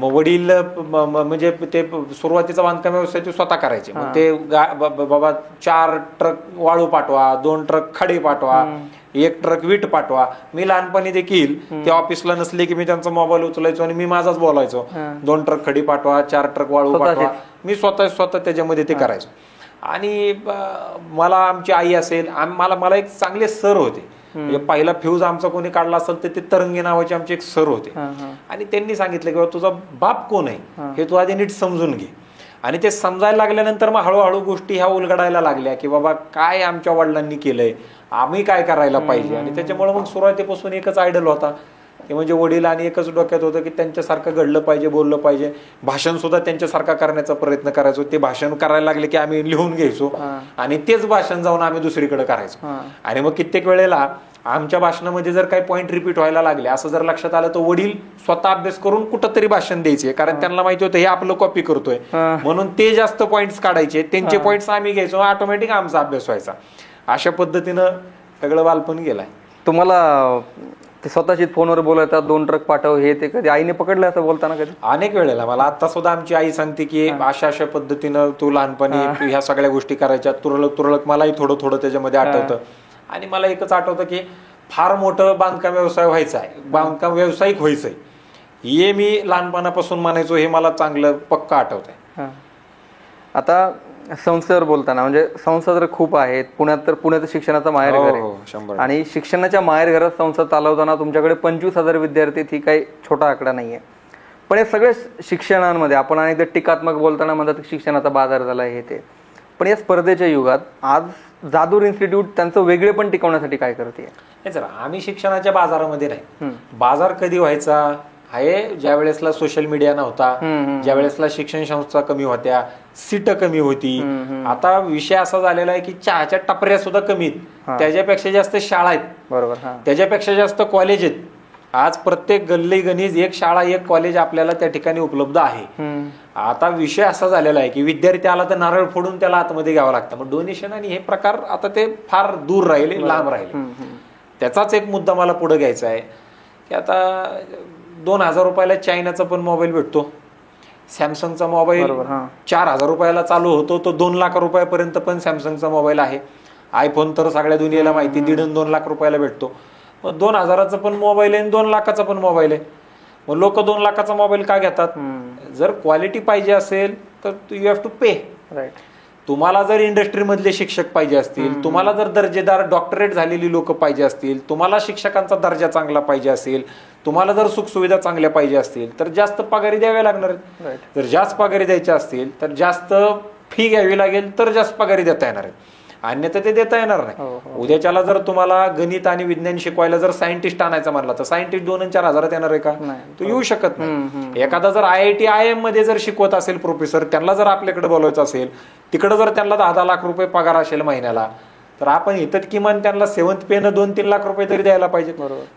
वडील म्हणजे ते सुरुवातीचा बांधकाम व्यवसाय ते स्वतः करायचे. मग ते बाबा 4 ट्रक वाळू पाठवा, 2 ट्रक खडे पाठवा, 1 ट्रक वीट पाठवा. मी लहानपणी देखील ते ऑफिसला नसले की मी त्यांचा मोबाईल उचलायचो आणि मी माझाच बोलायचो, 2 ट्रक खडी पाठवा, 4 ट्रक वाळू पाठवा. मी स्वतः त्याच्यामध्ये ते करायचो. आणि मला आमची आई असेल, मला एक चांगले सर होते. म्हणजे पहिला फ्यूज आमचा कोणी काढला असेल तर ते तरंगे नावाचे आमचे एक सर होते. आणि त्यांनी सांगितलं की तुझा बाप कोण आहे हे तू आधी नीट समजून घे. आणि ते समजायला लागल्यानंतर मग हळूहळू गोष्टी ह्या उलगडायला लागल्या की बाबा काय आमच्या वडिलांनी केलंय, आम्ही काय करायला पाहिजे. आणि त्याच्यामुळे मग सुरुवातीपासून एकच आयडल होता ते म्हणजे वडील, आणि एकच डोक्यात होतं की त्यांच्यासारखं घडलं पाहिजे, बोललं पाहिजे. भाषण सुद्धा त्यांच्यासारखा करण्याचा प्रयत्न करायचो. ते भाषण करायला लागले की आम्ही लिहून घ्यायचो आणि तेच भाषण जाऊन आम्ही दुसरीकडे करायचो. आणि मग कित्येक वेळेला आमच्या भाषणामध्ये जर काही पॉईंट रिपीट व्हायला लागले असं जर लक्षात आलं तर वडील स्वतः अभ्यास करून कुठंतरी भाषण द्यायचे, कारण त्यांना माहिती होतं हे आपलं कॉपी करतोय म्हणून ते जास्त पॉईंट्स काढायचे, त्यांचे पॉईंट्स आम्ही घ्यायचो, ऑटोमॅटिक आमचा अभ्यास व्हायचा. अशा पद्धतीनं सगळं बालपण गेलाय. तुम्हाला ते स्वतःची फोनवर बोलतात 2 ट्रक पाठव हे ते कधी आईने पकडलं असं बोलताना कधी? अनेक वेळेला मला आता सुद्धा आमची आई सांगते की अशा अशा पद्धतीनं तू लहानपणी ह्या सगळ्या गोष्टी करायच्या, तुरळक तुरळक मलाही थोडं थोडं त्याच्यामध्ये आठवतं. आणि मला एकच आठवतं की फार मोठं बांधकाम व्यवसाय व्हायचा आहे, बांधकाम व्यावसायिक व्हायचंय हे मी लहानपणापासून म्हणायचो, हे मला चांगलं पक्का आठवत आहे. आता संस्थेवर बोलताना म्हणजे संस्था तर खूप आहेत पुण्यात, तर पुण्याचं शिक्षणाचा माहेरघर आहे आणि शिक्षणाच्या माहेरघरात संस्था चालवताना तुमच्याकडे 25,000 विद्यार्थी, ही काही छोटा आकडा नाहीये. पण या सगळ्या शिक्षणांमध्ये आपण अनेकदा टीकात्मक बोलताना म्हणतात की शिक्षणाचा बाजार झाला हे ते, पण या स्पर्धेच्या युगात आज जाधवर इन्स्टिट्यूट त्यांचं वेगळे पण टिकवण्यासाठी काय करते? आम्ही शिक्षणाच्या बाजारामध्ये नाही. बाजार कधी व्हायचा आहे ज्या वेळेसला सोशल मीडिया नव्हता, ज्या वेळेसला शिक्षण संस्था कमी होत्या, सीट कमी होती. आता विषय असा झालेला आहे की चहाच्या टपऱ्या सुद्धा कमी आहेत, त्याच्यापेक्षा जास्त शाळा आहेत, बरोबर, त्याच्यापेक्षा जास्त कॉलेज आहेत. आज प्रत्येक गल्ली गणीज एक शाळा एक कॉलेज आपल्याला त्या ठिकाणी उपलब्ध आहे. आता विषय असा झालेला आहे की विद्यार्थी आला तर नारळ फोडून त्याला आतमध्ये घ्यावं लागतं. मग डोनेशन आणि हे प्रकार आता ते फार दूर राहिले, लांब राहिले. त्याचाच एक मुद्दा मला पुढे घ्यायचा आहे की आता 2,000 रुपयाला चायनाचा पण मोबाईल भेटतो, सॅमसंगचा मोबाईल 4,000 रुपयाला चालू होतो, तो 2 लाख रुपयापर्यंत पण सॅमसंगचा मोबाईल आहे. आयफोन तर सगळ्या दुनियेला माहिती 1.5-2 लाख रुपयाला भेटतो. मग 2,000चा पण मोबाईल आहे आणि 2 लाखाचा पण मोबाईल आहे. मग लोक 2 लाखाचा मोबाईल का घेतात? जर क्वालिटी पाहिजे असेल तर यू हॅव टू पे. तुम्हाला जर इंडस्ट्रीमधले शिक्षक पाहिजे असतील, तुम्हाला जर दर्जेदार डॉक्टरेट झालेली लोक पाहिजे असतील, तुम्हाला शिक्षकांचा दर्जा चांगला पाहिजे असेल, तुम्हाला जर सुखसुविधा चांगल्या पाहिजे असतील तर जास्त पगारी द्याव्या लागणार आहेत. जर जास्त पगारी द्यायच्या असतील तर जास्त फी घ्यावी लागेल तर जास्त पगारी देता येणार आहे, अन्यथा ते देता येणार नाही. उद्याच्याला जर तुम्हाला गणित आणि विज्ञान शिकवायला जर सायंटिस्ट आणायचा म्हणला तर सायंटिस्ट 2-4 हजारात येणार आहे का? तो येऊ शकत नाही. एखादा जर IIT IIM मध्ये जर शिकवत असेल प्रोफेसर, त्यांना जर आपल्याकडे बोलवायचं असेल, तिकडे जर त्यांना 10-10 लाख रुपये पगार असेल महिन्याला, तर आपण इथं किमान त्यांना 7th पे 2-3 लाख रुपये तरी द्यायला पाहिजे.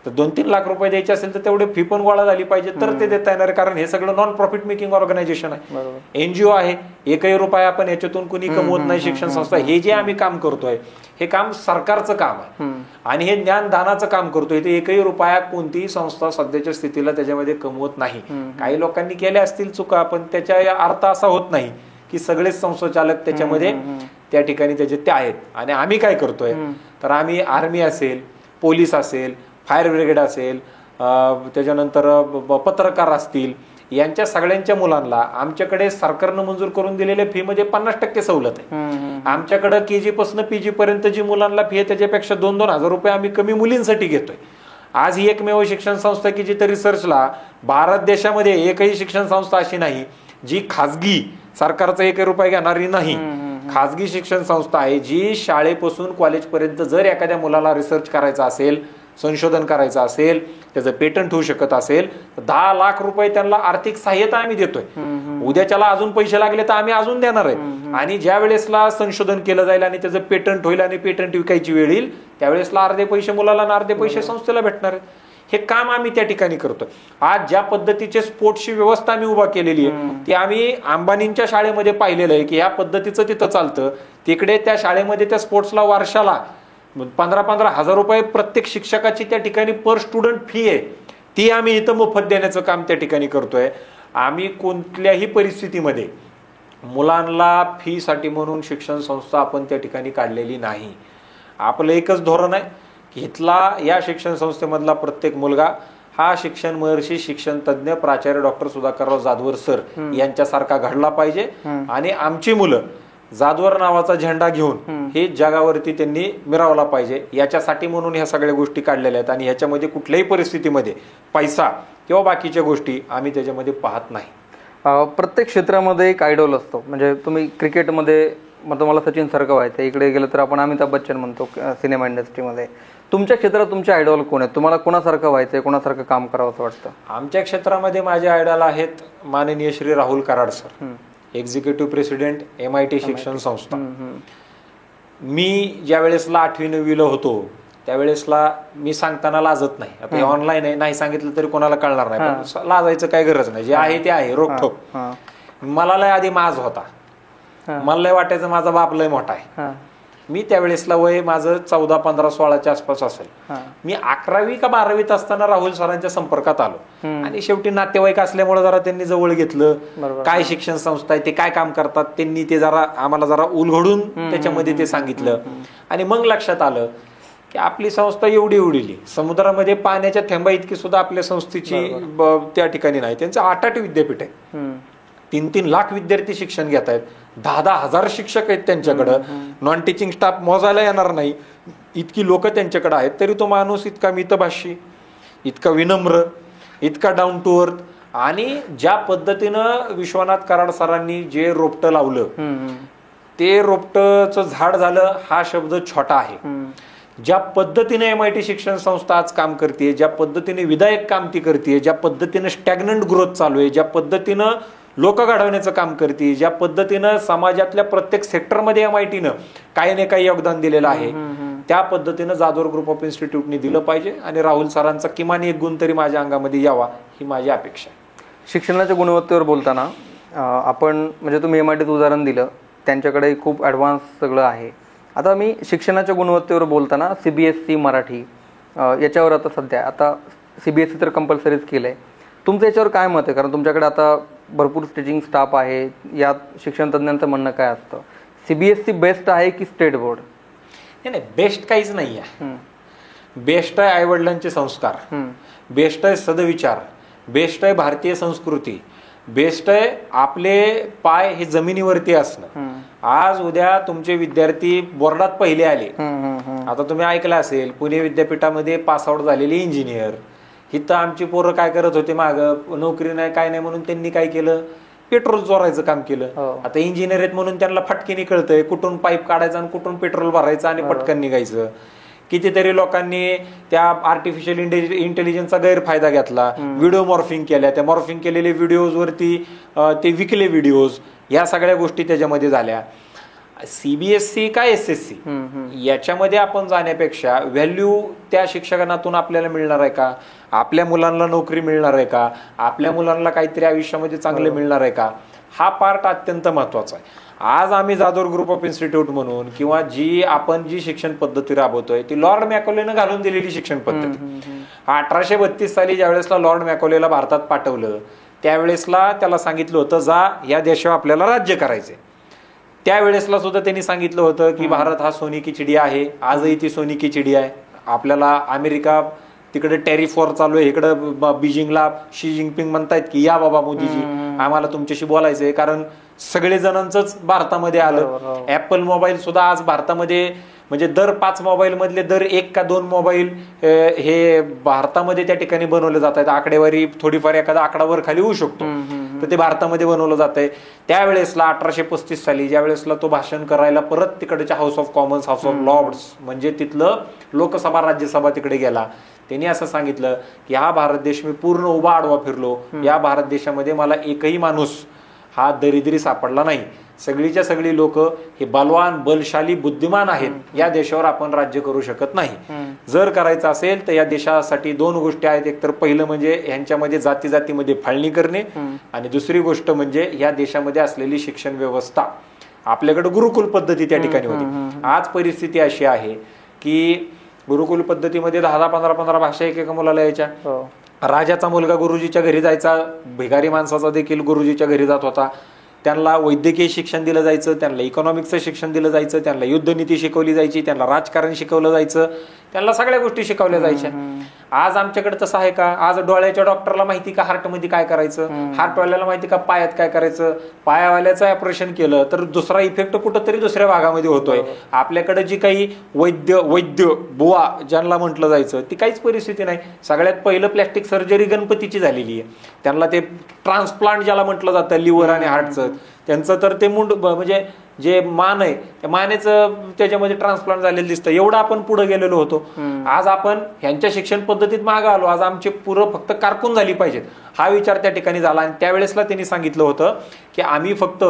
तर 2-3 लाख रुपये द्यायचे असेल तर तेवढे फी पण गोळा झाली पाहिजे तर ते देता येणार. कारण हे सगळं नॉन प्रॉफिट मेकिंग ऑर्गनायझेशन आहे, NGO आहे. 1ही रुपया आपण याच्यातून कुणी कमवत नाही. शिक्षण संस्था हे जे आम्ही काम करतोय हे काम सरकारचं काम आहे आणि हे ज्ञानदानाचं काम करतोय. ते 1ही रुपया कोणतीही संस्था सध्याच्या स्थितीला त्याच्यामध्ये कमवत नाही. काही लोकांनी केल्या असतील चुका, पण त्याच्या अर्थ असा होत नाही की सगळेच संस्थाचालक त्याच्यामध्ये त्या ठिकाणी त्याचे ते आहेत. आणि आम्ही काय करतोय तर आम्ही आर्मी असेल, पोलीस असेल, फायर ब्रिगेड असेल, त्याच्यानंतर पत्रकार असतील, यांच्या सगळ्यांच्या मुलांना आमच्याकडे सरकारनं मंजूर करून दिलेल्या फी मध्ये 50% सवलत आहे. आमच्याकडे KG पासून PG पर्यंत जी मुलांना फी आहे त्याच्यापेक्षा 2-2 हजार रुपये आम्ही कमी मुलींसाठी घेतोय. आज ही एकमेव शिक्षण संस्था की जिथे रिसर्चला भारत देशामध्ये एकही शिक्षण संस्था अशी नाही जी खाजगी सरकारचा 1 रुपया घेणारी नाही. खाजगी शिक्षण संस्था आहे जी शाळेपासून कॉलेजपर्यंत जर एखाद्या मुलाला रिसर्च करायचा असेल, संशोधन करायचं असेल, त्याचं पेटंट होऊ शकत असेल तर 10 लाख रुपये त्यांना आर्थिक सहाय्यता आम्ही देतोय. उद्याच्याला अजून पैसे लागले तर आम्ही अजून देणार आहे. आणि ज्या वेळेसला संशोधन केलं जाईल आणि त्याचं पेटंट होईल आणि पेटंट विकायची वेळ येईल त्यावेळेसला अर्धे पैसे मुलाला आणि अर्धे पैसे संस्थेला भेटणार आहेत. हे काम आम्ही त्या ठिकाणी करतोय. आज ज्या पद्धतीचे स्पोर्ट्सची व्यवस्था आम्ही उभा केलेली आहे ती आम्ही अंबानींच्या शाळेमध्ये पाहिलेलं आहे की ह्या पद्धतीचं तिथं चालतं. तिकडे त्या शाळेमध्ये त्या स्पोर्ट्सला वर्षाला 15-15 हजार रुपये प्रत्येक शिक्षकाची त्या ठिकाणी पर स्टुडंट फी आहे, ती आम्ही इथं मोफत देण्याचं काम त्या ठिकाणी करतोय. आम्ही कोणत्याही परिस्थितीमध्ये मुलांना फी साठी म्हणून शिक्षण संस्था आपण त्या ठिकाणी काढलेली नाही. आपलं एकच धोरण आहे की इथला या शिक्षण संस्थेमधला प्रत्येक मुलगा हा शिक्षण महर्षी, शिक्षण तज्ज्ञ, प्राचार्य डॉक्टर सुधाकरराव जाधवर सर यांच्यासारखा घडला पाहिजे. आणि आमची मुलं जाधवर नावाचा झेंडा घेऊन हे जगावरती त्यांनी मिरवला पाहिजे. याच्यासाठी म्हणून ह्या सगळ्या गोष्टी काढलेल्या आहेत. आणि ह्याच्यामध्ये कुठल्याही परिस्थितीमध्ये पैसा किंवा बाकीच्या गोष्टी आम्ही त्याच्यामध्ये पाहत नाही. प्रत्येक क्षेत्रामध्ये एक आयडॉल असतो. म्हणजे तुम्ही क्रिकेटमध्ये मग तुम्हाला सचिन सारखं व्हायचं, इकडे गेलं तर आपण अमिताभ बच्चन म्हणतो सिनेमा इंडस्ट्रीमध्ये. तुमच्या क्षेत्रात तुमचे आयडॉल कोण आहेत? तुम्हाला कोणासारखं व्हायचंय, कोणासारखं काम करावं असं वाटतं? आमच्या क्षेत्रामध्ये माझे आयडॉल आहेत माननीय Shri Rahul Karad sir, executive president MIT शिक्षण संस्था. मी ज्या वेळेसला 8वी-9वीला होतो त्यावेळेसला मी सांगताना लाजत नाही. आता ऑनलाईन आहे, नाही सांगितलं तरी कोणाला कळणार नाही, पण लाजायचं काही गरज नाही. जे आहे ते आहे, रोखठोक. मला लय आधी माज होता, मला लय वाटायचं माझा बाप लय मोठा आहे. मी त्यावेळेसला वय माझं 14, 15, 16च्या आसपास असेल. मी 11वी का 12वीत असताना राहुल सरांच्या संपर्कात आलो आणि शेवटी नातेवाईक असल्यामुळे जरा त्यांनी जवळ घेतलं. काय शिक्षण संस्था आहे, ते काय काम करतात, त्यांनी ते जरा आम्हाला जरा उलघडून त्याच्यामध्ये ते सांगितलं. आणि मग लक्षात आलं की आपली संस्था एवढी एवढीली, समुद्रामध्ये पाण्याच्या थेंबा इतकी सुद्धा आपल्या संस्थेची त्या ठिकाणी नाही. त्यांचं 8-8 विद्यापीठ आहे, 3-3 लाख विद्यार्थी शिक्षण घेत आहेत, 10-10 हजार शिक्षक आहेत त्यांच्याकडं, नॉन टीचिंग स्टाफ मोजायला येणार नाही इतकी लोक त्यांच्याकडे आहेत. तरी तो माणूस इतका मितभाषी, इतका विनम्र, इतका डाऊन टू अर्थ, आणि ज्या पद्धतीनं विश्वनाथ कराड सरांनी जे रोपटं लावलं ते रोपटचं झाड झालं हा शब्द छोटा आहे. ज्या पद्धतीने MIT शिक्षण संस्था आज काम करते, ज्या पद्धतीने विधायक काम ती करते, ज्या पद्धतीने स्टॅग्नंट ग्रोथ चालू आहे, ज्या पद्धतीनं लोक घडवण्याचं काम करते, ज्या पद्धतीनं समाजातल्या प्रत्येक सेक्टरमध्ये MITनं काही ना काही योगदान दिलेलं आहे, त्या पद्धतीनं जाधवर ग्रुप ऑफ इन्स्टिट्यूटने दिलं पाहिजे. आणि राहुल सरांचा किमान एक गुण तरी माझ्या अंगामध्ये यावा ही माझी अपेक्षा आहे. शिक्षणाच्या गुणवत्तेवर बोलताना आपण म्हणजे तुम्ही MITचं उदाहरण दिलं, त्यांच्याकडे खूप ॲडव्हान्स सगळं आहे. आता मी शिक्षणाच्या गुणवत्तेवर बोलताना CBSE मराठी याच्यावर आता सध्या आता CBSE तर कंपल्सरीच केलं आहे. तुमचं याच्यावर काय मत आहे? कारण तुमच्याकडे आता भरपूर टीचिंग स्टाफ आहे, यात शिक्षण तज्ज्ञांचं म्हणणं काय असतं? CBSE बेस्ट आहे की स्टेट बोर्ड? नाही, बेस्ट काहीच नाही आहे. बेस्ट आहे आईवडिलांचे संस्कार, बेस्ट आहे सदविचार, बेस्ट आहे भारतीय संस्कृती, बेस्ट आहे आपले पाय हे जमिनीवरती असणं. आज उद्या तुमचे विद्यार्थी बोर्डात पहिले आले. आता तुम्ही ऐकलं असेल, पुणे विद्यापीठामध्ये पास आउट झालेले इंजिनियर, इथं आमची पोरं काय करत होते, मागं नोकरी नाही काय नाही म्हणून त्यांनी काय केलं, पेट्रोल चोरायचं काम केलं. आता इंजिनियर आहेत म्हणून त्यांना फटकीने कळतंय कुठून पाईप काढायचं आणि कुठून पेट्रोल भरायचं आणि पटकन निघायचं. कितीतरी लोकांनी त्या आर्टिफिशियल इंटेलिजन्सचा गैरफायदा घेतला, व्हिडिओ मॉर्फिंग केल्या, त्या मॉर्फिंग केलेले व्हिडिओजवरती ते विकले व्हिडिओज, या सगळ्या गोष्टी त्याच्यामध्ये झाल्या. CBSE का SSC याच्यामध्ये आपण जाण्यापेक्षा व्हॅल्यू त्या शिक्षकांतून आपल्याला मिळणार आहे का, आपल्या मुलांना नोकरी मिळणार आहे का, आपल्या मुलांना काहीतरी आयुष्यामध्ये चांगलं मिळणार आहे का, हा पार्ट अत्यंत महत्वाचा आहे. आज आम्ही जाधवर ग्रुप ऑफ इन्स्टिट्यूट म्हणून किंवा आपण जी शिक्षण पद्धती राबवतोय ती लॉर्ड मॅकॉलेनं घालून दिलेली शिक्षण पद्धती. 1832 साली ज्यावेळेसला लॉर्ड मॅकॉलेला भारतात पाठवलं त्यावेळेसला त्याला सांगितलं होतं जा या देशावर आपल्याला राज्य करायचंय. त्यावेळेसला सुद्धा त्यांनी सांगितलं होतं की भारत हा सोनी की चिडिया आहे, आजही ती सोनी की चिडिया आहे. आपल्याला अमेरिका तिकडे टॅरिफ वॉर चालू आहे, इकडं बीजिंगला शी जिनपिंग म्हणतायत की या बाबा मोदीजी आम्हाला तुमच्याशी बोलायचंय, कारण सगळे जणांचंच भारतामध्ये आलं. ऍपल मोबाईल सुद्धा आज भारतामध्ये म्हणजे दर 5 मोबाईल मधले दर 1 का 2 मोबाईल हे भारतामध्ये त्या ठिकाणी बनवले जात आहेत. आकडेवारी थोडीफार एखादा आकडा वर खाली होऊ शकतो, तर ते भारतामध्ये बनवलं जात आहे. त्यावेळेसला 1835 साली ज्या वेळेसला तो भाषण करायला परत तिकडच्या House of Commons, House of Lords म्हणजे तिथलं लोकसभा राज्यसभा तिकडे गेला, त्यांनी असं सांगितलं की हा भारत देश मी पूर्ण उभा आडवा फिरलो, या भारत देशामध्ये मला एकही माणूस हा दरिद्री सापडला नाही, सगळीच्या सगळी लोक हे बलवान बलशाली बुद्धिमान आहेत, या देशावर आपण राज्य करू शकत नाही. जर करायचं असेल तर या देशासाठी 2 गोष्टी आहेत, एक तर पहिलं म्हणजे ह्यांच्यामध्ये जाती जातीमध्ये फाळणी करणे आणि दुसरी गोष्ट म्हणजे या देशामध्ये असलेली शिक्षण व्यवस्था. आपल्याकडे गुरुकुल पद्धती त्या ठिकाणी होती, आज परिस्थिती अशी आहे की गुरुकुल पद्धतीमध्ये 10-15 भाषा एका मुलाला यायच्या. राजाचा मुलगा गुरुजीच्या घरी जायचा, भिकारी माणसाचा देखील गुरुजीच्या घरी जात होता. त्यांना वैद्यकीय शिक्षण दिलं जायचं, त्यांना इकॉनॉमिक्सचं शिक्षण दिलं जायचं, त्यांना युद्धनीती शिकवली जायची, त्यांना राजकारण शिकवलं जायचं, त्यांना सगळ्या गोष्टी शिकवल्या जायच्या. आज आमच्याकडे तसं आहे का? आज डोळ्याच्या डॉक्टरला माहिती का हार्टमध्ये काय करायचं, हार्टवाल्याला माहिती का पायात काय करायचं, पायावाल्याचं ऑपरेशन केलं तर दुसरा इफेक्ट कुठंतरी दुसऱ्या भागामध्ये होतोय. आपल्याकडे जी काही वैद्य बुवा ज्यांना म्हटलं जायचं ती काहीच परिस्थिती नाही. सगळ्यात पहिलं प्लॅस्टिक सर्जरी गणपतीची झालेली आहे, त्यांना ते ट्रान्सप्लांट ज्याला म्हटलं जातं लिव्हर आणि हार्टचं, त्यांचं तर ते मुंड म्हणजे जे मान आहे त्या मानेचं त्याच्यामध्ये ट्रान्सप्लांट झालेलं दिसतं. एवढं आपण पुढे गेलेलो होतो. आज आपण ह्यांच्या शिक्षण पद्धतीत मागे आलो. आज आमचे पुरं फक्त कारकून झाली पाहिजेत हा विचार त्या ठिकाणी झाला. आणि त्यावेळेसला त्यांनी सांगितलं होतं की आम्ही फक्त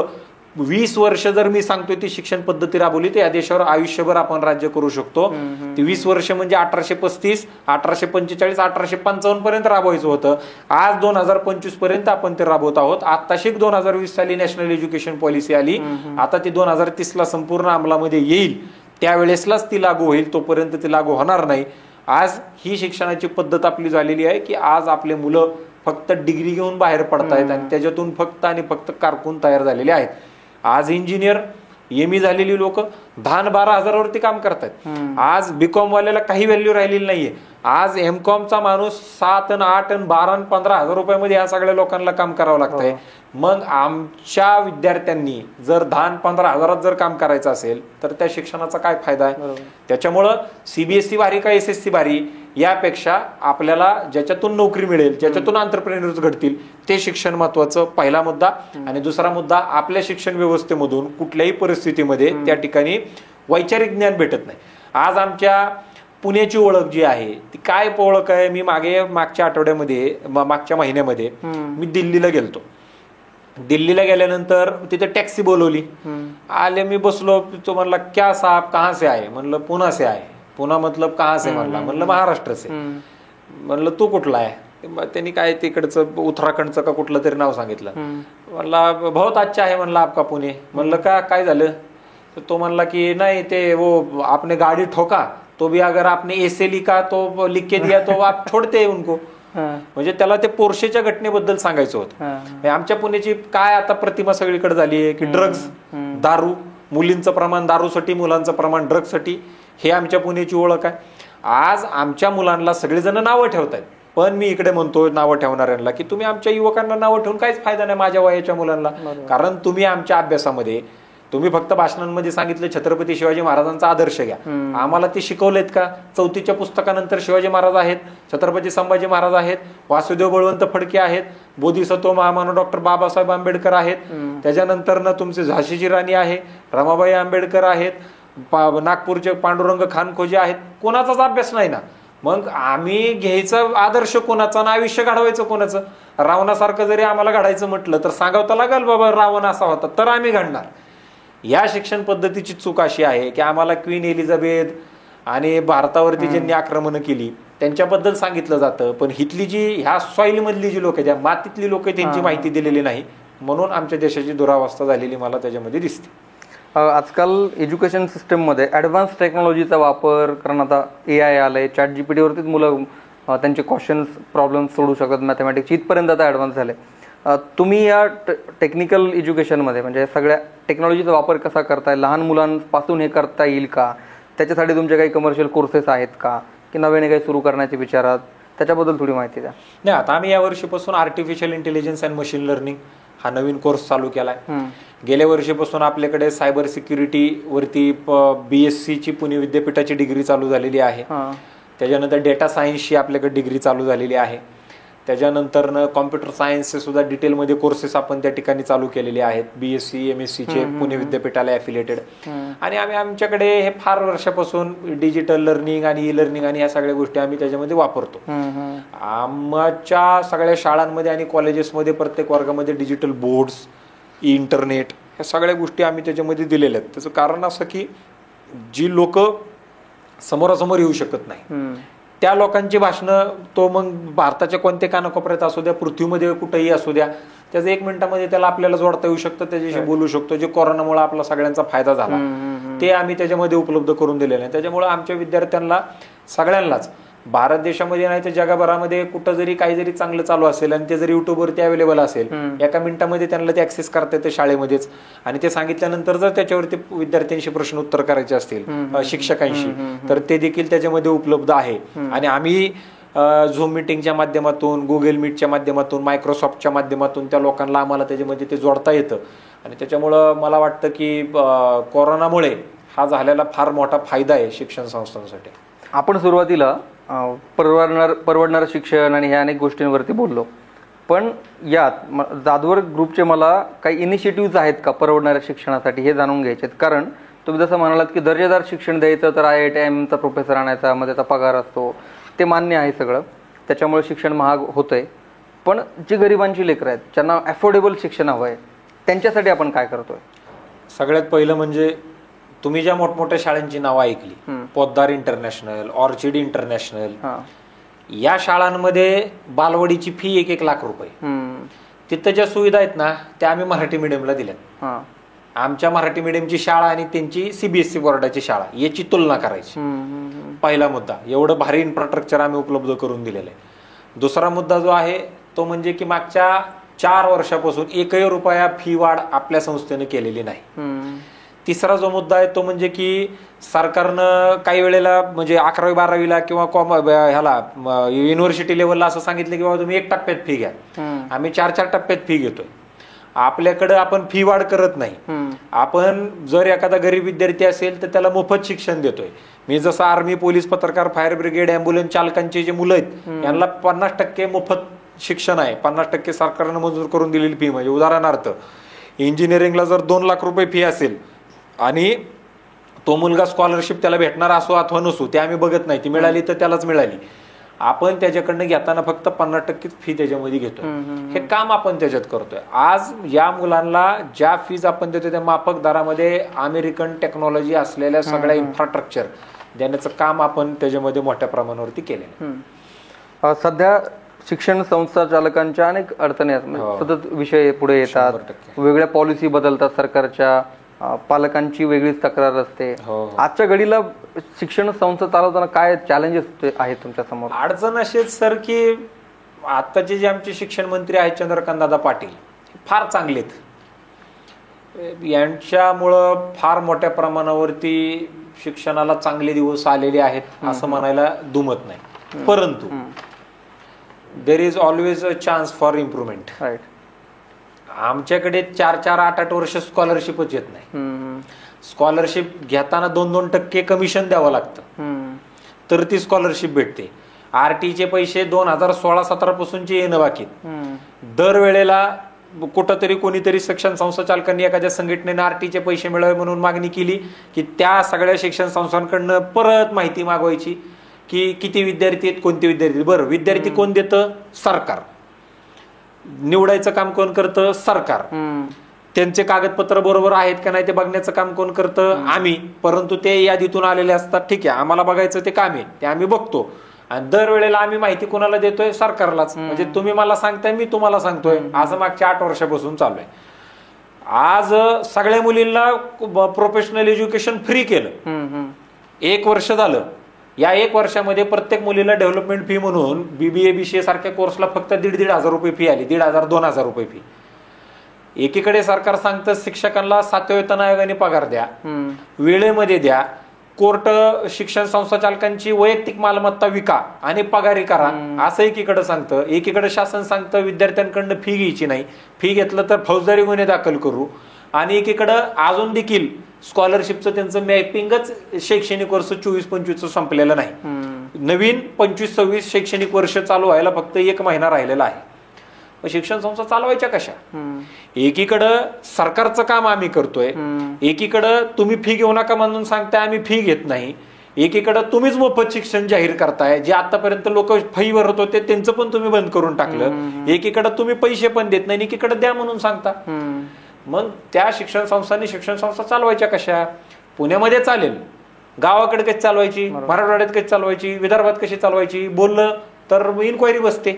20 वर्ष जर मी सांगतोय ती शिक्षण पद्धती राबवली तर या देशावर आयुष्यभर आपण राज्य करू शकतो. ती 20 वर्ष म्हणजे 1835, 1845, 1855 पर्यंत राबवायचं होतं. आज 2025 पर्यंत आपण ते राबवत आहोत. आताशी 2020 साली नॅशनल एज्युकेशन पॉलिसी आली, आता ती 2030 ला संपूर्ण अंमलामध्ये येईल. त्यावेळेसलाच ती लागू होईल, तोपर्यंत ती लागू होणार नाही. आज ही शिक्षणाची पद्धत आपली झालेली आहे की आज आपले मुलं फक्त डिग्री घेऊन बाहेर पडतायत आणि त्याच्यातून फक्त आणि फक्त कारकून तयार झालेले आहेत. आज इंजिनियर एमई झालेली लोक 10-12 हजारावरती काम करतायत. आज बीकॉम वाल्याला काही व्हॅल्यू राहिलेली नाहीये. आज एमकॉमचा माणूस 7 आणि 8 आणि 12 आणि 15 हजार रुपयामध्ये या सगळ्या लोकांना काम करावं लागतंय. मग आमच्या विद्यार्थ्यांनी जर 10-15 हजारात जर काम करायचं असेल तर त्या शिक्षणाचा काय फायदा आहे? त्याच्यामुळं सीबीएसई भारी का एसएससी भारी यापेक्षा आपल्याला ज्याच्यातून नोकरी मिळेल, ज्याच्यातून एंटरप्रेन्योर्स घडतील ते शिक्षण महत्वाचं, पहिला मुद्दा. आणि दुसरा मुद्दा, आपल्या शिक्षण व्यवस्थेमधून कुठल्याही परिस्थितीमध्ये त्या ठिकाणी वैचारिक ज्ञान भेटत नाही. आज आमच्या पुण्याची ओळख जी आहे ती काय ओळख आहे? मी मागच्या आठवड्यामध्ये, मागच्या महिन्यामध्ये मी दिल्लीला गेलतो. दिल्लीला गेल्यानंतर तिथे टॅक्सी बोलवली. आले, मी बसलो. तो म्हणला क्या साहब कहाँ से आए? म्हणलं पुणे से आए. पुणे मतलब कहाँ से? म्हणलं महाराष्ट्र से. म्हणलं तू कुठला आहे? त्यांनी काय तिकडचं उत्तराखंडचं का कुठलं तरी नाव सांगितलं. म्हणला बहुत अच्छा आहे म्हणला आपका पुणे. म्हणलं का काय झालं? तो म्हणला की नाही ते वो आपने गाडी ठोका तो भी अगर आपने ऐसे लिखा तो लिख के दिया तो आप छोड़ते उनको. म्हणजे त्याला ते पोर्शेच्या घटनेबद्दल सांगायचं होतं. आमच्या पुण्याची काय आता प्रतिमा सगळीकडे झाली आहे की ड्रग्ज, दारू, मुलींचं प्रमाण दारूसाठी, मुलांचं प्रमाण ड्रग्जसाठी, हे आमच्या पुण्याची ओळख आहे. आज आमच्या मुलांना सगळेजण नावं ठेवतायत. पण मी इकडे म्हणतो नावं ठेवणाऱ्यांना की तुम्ही आमच्या युवकांना नावं ठेवून काहीच फायदा नाही माझ्या वयाच्या मुलांना. कारण तुम्ही आमच्या अभ्यासामध्ये तुम्ही फक्त भाषणांमध्ये सांगितलं छत्रपती शिवाजी महाराजांचा आदर्श घ्या. आम्हाला ते शिकवलेत का? 4थीच्या पुस्तकानंतर शिवाजी महाराज आहेत, छत्रपती संभाजी महाराज आहेत, वासुदेव बळवंत फडके आहेत, बोधिसत्व महामानव डॉक्टर बाबासाहेब आंबेडकर आहेत, त्याच्यानंतर ना तुमचे झाशीची राणी आहे, रमाबाई आंबेडकर आहेत, नागपूरचे पांडुरंग खानखोजे आहेत. कोणाचाच अभ्यास नाही ना. मग आम्ही घ्यायचं आदर्श कोणाचा आणि आयुष्य घडवायचं कोणाचं? रावणासारखं जरी आम्हाला घडायचं म्हटलं तर सांगावं तर लागेल बाबा रावण असा होता तर आम्ही घडणार. या शिक्षण पद्धतीची चूक अशी आहे की आम्हाला क्वीन एलिझाबेथ आणि भारतावरती ज्यांनी आक्रमणं केली त्यांच्याबद्दल सांगितलं जातं, पण हितली जी ह्या सॉइल मधली जी लोक, ज्या मातीतली लोक, त्यांची माहिती दिलेली नाही. म्हणून आमच्या देशाची दुरावस्था झालेली मला त्याच्यामध्ये दिसते. आजकाल एज्युकेशन सिस्टममध्ये ॲडव्हान्स टेक्नॉलॉजीचा वापर करणं, आता AI आलंय, ChatGPT वरतीच मुलं त्यांचे क्वेश्चन्स प्रॉब्लेम सोडू शकतात, मॅथमॅटिक्स इथपर्यंत आता ॲडव्हान्स झाले. तुम्ही या टेक्निकल एज्युकेशनमध्ये म्हणजे सगळ्या टेक्नॉलॉजीचा वापर कसा करताय? लहान मुलांपासून हे करता येईल का? त्याच्यासाठी तुमचे काही कमर्शियल कोर्सेस आहेत का, की नव्याने काही सुरू करण्याचे विचारात? त्याच्याबद्दल थोडी माहिती द्या. नाही, आता आम्ही या वर्षीपासून artificial intelligence and machine learning हा नवीन कोर्स चालू केलाय. गेल्या वर्षीपासून आपल्याकडे सायबर सिक्युरिटी वरती BSc ची पुणे विद्यापीठाची डिग्री चालू झालेली आहे. त्याच्यानंतर डेटा सायन्सची आपल्याकडे डिग्री चालू झालेली आहे. त्याच्यानंतर कॉम्प्युटर सायन्सचे सुद्धा डिटेलमध्ये कोर्सेस आपण त्या ठिकाणी चालू केलेले आहेत. BSc MSc चे पुणे विद्यापीठाला ॲफिलिएटेड. आणि आम्ही आमच्याकडे हे फार वर्षापासून डिजिटल लर्निंग आणि ई लर्निंग आणि ह्या सगळ्या गोष्टी आम्ही त्याच्यामध्ये वापरतो. आमच्या सगळ्या शाळांमध्ये आणि कॉलेजेसमध्ये प्रत्येक वर्गामध्ये डिजिटल बोर्ड्स, इंटरनेट, ह्या सगळ्या गोष्टी आम्ही त्याच्यामध्ये दिलेल्या आहेत. त्याचं कारण असं की जी लोक समोरासमोर येऊ शकत नाही त्या लोकांची भाषणं, तो मग भारताच्या कोणत्या कानाकोपऱ्यात असू द्या, पृथ्वीमध्ये कुठेही असू द्या, त्याचं 1 मिनिटामध्ये त्याला आपल्याला जोडता येऊ शकतं, त्याच्याशी बोलू शकतो. जे कोरोनामुळे आपला सगळ्यांचा फायदा झाला ते आम्ही त्याच्यामध्ये उपलब्ध करून दिलेलं आहे. त्याच्यामुळे आमच्या विद्यार्थ्यांना सगळ्यांनाच भारत देशामध्ये नाही तर जगभरामध्ये कुठं जरी काही जरी चांगलं चालू असेल आणि ते जरी युट्यूबवरती अवेलेबल असेल, 1 मिनिटामध्ये त्यांना ते ऍक्सेस करता येते शाळेमध्येच. आणि ते सांगितल्यानंतर जर त्याच्यावरती विद्यार्थ्यांशी प्रश्न उत्तर करायचे असतील शिक्षकांशी तर ते देखील त्याच्यामध्ये उपलब्ध आहे. आणि आम्ही झूम मीटिंगच्या माध्यमातून, गुगल मीटच्या माध्यमातून, मायक्रोसॉफ्टच्या माध्यमातून त्या लोकांना आम्हाला त्याच्यामध्ये ते जोडता येतं. आणि त्याच्यामुळं मला वाटतं की कोरोनामुळे हा झालेला फार मोठा फायदा आहे शिक्षण संस्थांसाठी. आपण सुरुवातीला परवडणारं शिक्षण आणि ह्या अनेक गोष्टींवरती बोललो, पण यात जाधवर ग्रुपचे मला काही इनिशिएटिव्ह आहेत का परवडणाऱ्या शिक्षणासाठी हे जाणून घ्यायचे आहेत. कारण तुम्ही जसं म्हणालात की दर्जेदार शिक्षण द्यायचं तर IITMचा प्रोफेसर आणायचा, मग त्याचा पगार असतो, ते मान्य आहे सगळं, त्याच्यामुळे शिक्षण महाग होतंय. पण जी गरिबांची लेकरं आहेत, ज्यांना अफोर्डेबल शिक्षण हवं आहे, त्यांच्यासाठी आपण काय करतोय? सगळ्यात पहिलं म्हणजे तुम्ही ज्या मोठमोठ्या शाळांची नावं ऐकली, पोद्दार इंटरनॅशनल, ऑर्चिड इंटरनॅशनल, या शाळांमध्ये बालवाडीची फी 1-1 लाख रुपये. तिथं ज्या सुविधा आहेत ना त्या आम्ही मराठी मीडियमला दिल्यात. आमच्या मराठी मीडियमची शाळा आणि त्यांची सीबीएसई बोर्डाची शाळा याची तुलना करायची. पहिला मुद्दा, एवढं भारी इन्फ्रास्ट्रक्चर आम्ही उपलब्ध करून दिलेलं आहे. दुसरा मुद्दा जो आहे तो म्हणजे की मागच्या 4 वर्षापासून एकही रुपया फी वाढ आपल्या संस्थेने केलेली नाही. तिसरा जो मुद्दा आहे तो म्हणजे की सरकारनं काही वेळेला म्हणजे 11वी 12वीला किंवा ह्याला युनिव्हर्सिटी लेवलला असं सांगितलं की बाबा तुम्ही 1 टप्प्यात फी घ्या. आम्ही 4 टप्प्यात फी घेतोय. आपल्याकडे आपण फी वाढ करत नाही. आपण जर एखादा गरीब विद्यार्थी असेल तर त्याला मोफत शिक्षण देतोय. मी जसं आर्मी, पोलीस, पत्रकार, फायर ब्रिगेड, अँब्युलन्स चालकांचे जे मुलं आहेत यांना 50% मोफत शिक्षण आहे. 50% सरकारनं मंजूर करून दिलेली फी. म्हणजे उदाहरणार्थ इंजिनिअरिंगला जर 2 लाख रुपये फी असेल आणि तो मुलगा स्कॉलरशिप त्याला भेटणार असो अथवा नसो ते आम्ही बघत नाही, ती मिळाली तर त्यालाच मिळाली. आपण त्याच्याकडनं घेताना फक्त 50% फी त्याच्यामध्ये घेतो. हे काम आपण त्याच्यात करतोय. आज या मुलांना ज्या फीज आपण देतो त्या माफक दरामध्ये अमेरिकन टेक्नॉलॉजी असलेल्या सगळ्या इन्फ्रास्ट्रक्चर देण्याचं काम आपण त्याच्यामध्ये मोठ्या प्रमाणावरती केलेलं. सध्या शिक्षण संस्था चालकांच्या अनेक अडचणी सतत विषय पुढे येतात, वेगळ्या पॉलिसी बदलतात सरकारच्या, पालकांची वेगळीच तक्रार असते. आजच्या घडीला शिक्षण संस्था चालवताना काय चॅलेंजेस आहेत तुमच्या समोर? अडचण अशीच सर की आताचे जे आमचे शिक्षण मंत्री आहेत चंद्रकांतदादा पाटील फार चांगलेत. यांच्यामुळं फार मोठ्या प्रमाणावरती शिक्षणाला चांगले दिवस आलेले आहेत असं म्हणायला दुमत नाही. परंतु there is always a chance for improvement. आमच्याकडे 4-4, 8-8 वर्ष स्कॉलरशिपच येत नाही. स्कॉलरशिप घेताना 2-2% कमिशन द्यावं लागतं तर ती स्कॉलरशिप भेटते. आरटीचे पैसे 2016-17 पासूनचे येणं बाकी. दरवेळेला कुठंतरी कोणीतरी शिक्षण संस्था चालकांनी एखाद्या संघटनेने आरटीचे पैसे मिळावे म्हणून मागणी केली की त्या सगळ्या शिक्षण संस्थांकडनं परत माहिती मागवायची की किती विद्यार्थी आहेत, कोणते विद्यार्थी. बरं, विद्यार्थी कोण देतं? सरकार. निवडायचं काम कोण करतं? सरकार. त्यांचे कागदपत्र बरोबर आहेत का नाही ते बघण्याचं काम कोण करतं? आम्ही. परंतु ते यादीतून आलेले असतात. ठीक आहे, आम्हाला बघायचं ते काम आहे, ते आम्ही बघतो. आणि दरवेळेला आम्ही माहिती कोणाला देतोय? सरकारलाच. म्हणजे तुम्ही मला सांगताय, मी तुम्हाला सांगतोय. असं मागच्या 8 वर्षापासून चालू आहे. आज सगळ्या मुलींना प्रोफेशनल एज्युकेशन फ्री केलं. 1 वर्ष झालं. या 1 वर्षामध्ये प्रत्येक मुलीला डेव्हलपमेंट फी म्हणून BBA BCA सारख्या कोर्सला फक्त 1,500 रुपये फी आली. 1,500-2,000 रुपये फी. एकीकडे सरकार सांगतं शिक्षकांना 7व्या वेतन आयोगाने पगार द्या, वेळेमध्ये द्या. कोर्ट शिक्षण संस्था चालकांची वैयक्तिक मालमत्ता विका आणि पगारी करा असं एकीकडे सांगतं. एकीकडे शासन सांगतं विद्यार्थ्यांकडनं फी घ्यायची नाही, फी घेतलं तर फौजदारी गुन्हे दाखल करू. आणि एकीकडं अजून देखील स्कॉलरशिपचं त्यांचं मॅपिंगच शैक्षणिक वर्ष 24-25 संपलेलं नाही. नवीन 25-26 शैक्षणिक वर्ष चालू व्हायला फक्त 1 महिना राहिलेला आहे. मग शिक्षण संस्था चालवायच्या कशा? एकीकडं सरकारचं काम आम्ही करतोय, एकीकडं तुम्ही फी घेऊ नका म्हणून सांगताय, आम्ही फी घेत नाही. एकीकडं तुम्हीच मोफत शिक्षण जाहीर करताय, जे आतापर्यंत लोक फी भरत होते त्यांचं पण तुम्ही बंद करून टाकलं. एकीकडं तुम्ही पैसे पण देत नाही, एकीकडे द्या म्हणून सांगता. मग त्या शिक्षण संस्थांनी शिक्षण संस्था चालवायच्या कशा? पुण्यामध्ये चालेल, गावाकडे कशी चालवायची, मराठवाड्यात कशी चालवायची, विदर्भात कशी चालवायची? बोललं तर इन्क्वायरी बसते,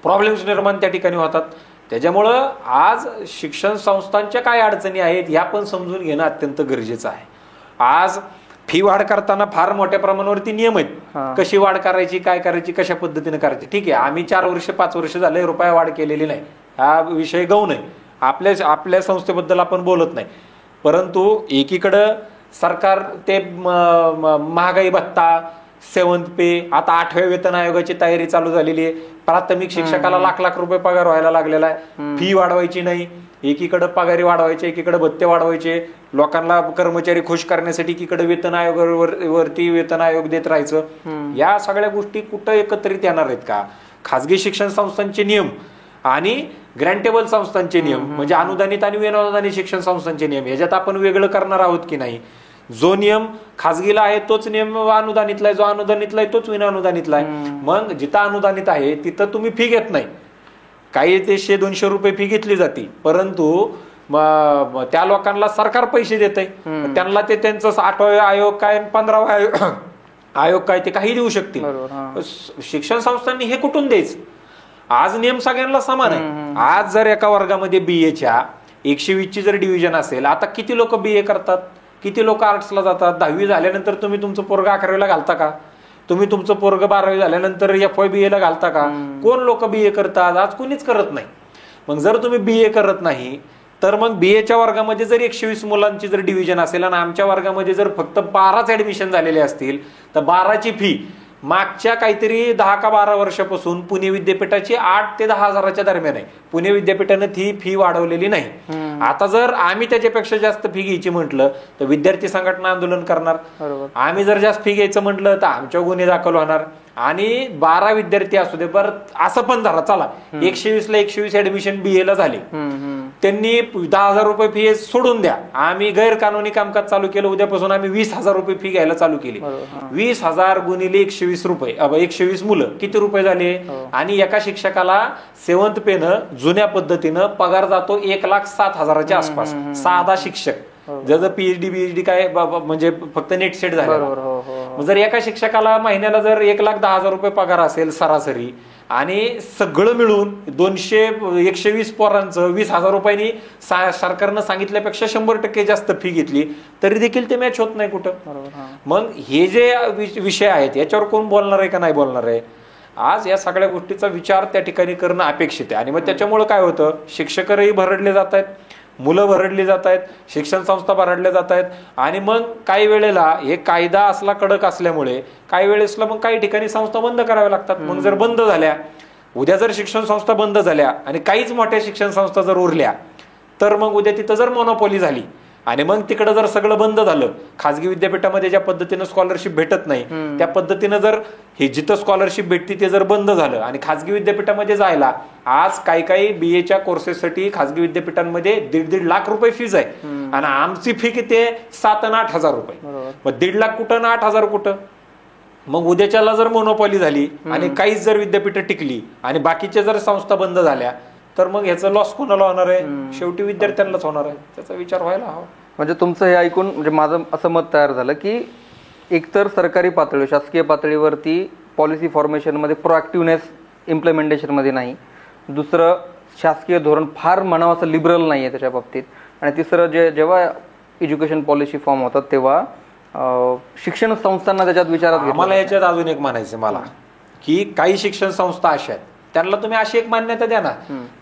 प्रॉब्लेम्स निर्माण त्या ठिकाणी होतात. त्याच्यामुळं आज शिक्षण संस्थांच्या काय अडचणी आहेत ह्या पण समजून घेणं अत्यंत गरजेचं आहे. आज फी वाढ करताना फार मोठ्या प्रमाणावरती नियम आहेत, कशी वाढ करायची, काय करायची, कशा पद्धतीने करायची. ठीक आहे, आम्ही 4 वर्ष 5 वर्ष झाले रुपया वाढ केलेली नाही, हा विषय गौण आहे. आपल्या संस्थेबद्दल आपण बोलत नाही. परंतु एकीकडं सरकार ते महागाई भत्ता, 7th पे, आता 8व्या वेतन आयोगाची तयारी चालू झालेली आहे. प्राथमिक शिक्षकाला लाख रुपये पगार व्हायला लागलेला आहे. फी वाढवायची नाही, एकीकडे पगारी वाढवायचे, एकीकडे भत्ते वाढवायचे. लोकांना कर्मचारी खुश करण्यासाठी एकीकडे वेतन आयोगावरती वेतन आयोग देत राहायचं. या सगळ्या गोष्टी कुठं एकत्रित येणार आहेत का? खाजगी शिक्षण संस्थांचे नियम आणि ग्रँटेबल संस्थांचे नियम म्हणजे अनुदानित आणि विनानुदानित शिक्षण संस्थांचे नियम याच्यात आपण वेगळं करणार आहोत की नाही? जो नियम खाजगीला आहे तोच नियम अनुदानितला आहे, जो अनुदानितला आहे तोच विनानुदानितला आहे. मग जिथं अनुदानित आहे तिथं तुम्ही फी घेत नाही, काही ते 100-200 रुपये फी घेतली जाते, परंतु त्या लोकांना सरकार पैसे देत आहे. त्यांना ते त्यांचं 8वा आयोग काय 15वा आयोग काय ते काही देऊ शकतील. शिक्षण संस्थांनी हे कुठून द्यायचं? आज नियम सगळ्यांना समान आहे. आज जर एका वर्गामध्ये BA च्या 120ची जर डिव्हिजन असेल, आता किती लोक BA करतात, किती लोक आर्ट्सला जातात? 10वी झाल्यानंतर तुम्ही तुमचं पोरग 11वीला घालता का? तुम्ही तुमचं पोरग 12वी झाल्यानंतर FY/BA घालता का? कोण लोक BA करतात? आज कोणीच करत नाही. मग जर तुम्ही BA करत नाही तर मग BAच्या वर्गामध्ये जर 120 मुलांची जर डिव्हिजन असेल आणि आमच्या वर्गामध्ये जर फक्त 12च ऍडमिशन झालेले असतील तर 12ची फी मागच्या काहीतरी 10 का 12 वर्षापासून पुणे विद्यापीठाची 8 ते 10 हजाराच्या दरम्यान आहे. पुणे विद्यापीठाने ती फी वाढवलेली नाही. आता जर आम्ही त्याच्यापेक्षा जास्त फी घ्यायची म्हटलं तर विद्यार्थी संघटना आंदोलन करणार. आम्ही जर जास्त फी घ्यायचं म्हटलं तर आमच्या गुन्हे दाखल होणार. आणि 12 विद्यार्थी असू दे, बरं असं पण धरा चला 120ला 120 ऍडमिशन BA ला झाले, त्यांनी 10,000 रुपये फी सोडून द्या, आम्ही गैरकानूनी कामकाज चालू केलं, उद्यापासून आम्ही 20,000 रुपये फी घ्यायला चालू केली. 20,000 गुणिले 120 रुपये, 120 मुलं किती रुपये झाले? आणि एका शिक्षकाला 7th पेनं जुन्या पद्धतीनं पगार जातो 1,07,000च्या आसपास. साधा शिक्षक ज्याचं PhD BHD काय म्हणजे फक्त नेट सेट झालं. जर एका शिक्षकाला महिन्याला जर 1,10,000 रुपये पगार असेल सरासरी आणि सगळं मिळून 120 पोरांचं 20,000 रुपयांनी सरकारनं सांगितल्यापेक्षा 100% जास्त फी घेतली तरी देखील ते मॅच होत नाही कुठं. मग हे जे विषय आहेत याच्यावर कोण बोलणार आहे का नाही बोलणार आहे? आज या सगळ्या गोष्टीचा विचार त्या ठिकाणी करणं अपेक्षित आहे. आणि मग त्याच्यामुळे काय होतं, शिक्षकही भरडले जात आहेत, मुलं भरडली जात आहेत, शिक्षण संस्था भरडल्या जात आहेत. आणि मग काही वेळेला हे कायदा असला कडक असल्यामुळे काही वेळेसला मग काही ठिकाणी संस्था बंद कराव्या लागतात. मग जर बंद झाल्या, उद्या जर शिक्षण संस्था बंद झाल्या आणि काहीच मोठ्या शिक्षण संस्था जर उरल्या तर मग उद्या तिथं जर मोनोपॉली झाली आणि मग तिकडं जर सगळं बंद झालं, खाजगी विद्यापीठामध्ये ज्या पद्धतीनं स्कॉलरशिप भेटत नाही त्या पद्धतीनं जर हे जिथं स्कॉलरशिप भेटते ते जर बंद झालं आणि खाजगी विद्यापीठामध्ये जायला आज काही BAच्या कोर्सेससाठी खाजगी विद्यापीठांमध्ये 1.5 लाख रुपये फीज आहे आणि आमची फी किती आहे? 7 आणि 8 हजार रुपये. मग 1.5 लाख कुठं ना 8 हजार कुठं? मग उद्याच्याला जर मोनोपॉली झाली आणि काहीच जर विद्यापीठ टिकली आणि बाकीच्या जर संस्था बंद झाल्या तर मग ह्याचा लॉस कोणाला होणार आहे? शेवटी विद्यार्थ्यांनाच होणार आहे. त्याचा विचार व्हायला हवा. म्हणजे तुमचं हे ऐकून म्हणजे माझं असं मत तयार झालं की एकतर सरकारी पातळी शासकीय पातळीवरती पॉलिसी फॉर्मेशनमध्ये प्रोएक्टिव्हनेस इम्प्लिमेंटेशनमध्ये नाही, दुसरं शासकीय धोरण फार म्हणावं असं लिबरल नाही आहे त्याच्या बाबतीत, आणि तिसरं जेव्हा एज्युकेशन पॉलिसी फॉर्म होतात तेव्हा शिक्षण संस्थांना त्याच्यात विचारात घेतलं. मला याच्यात अजून एक म्हणायचं मला की काही शिक्षण संस्था अशा आहेत त्यांना तुम्ही अशी एक मान्यता द्या ना,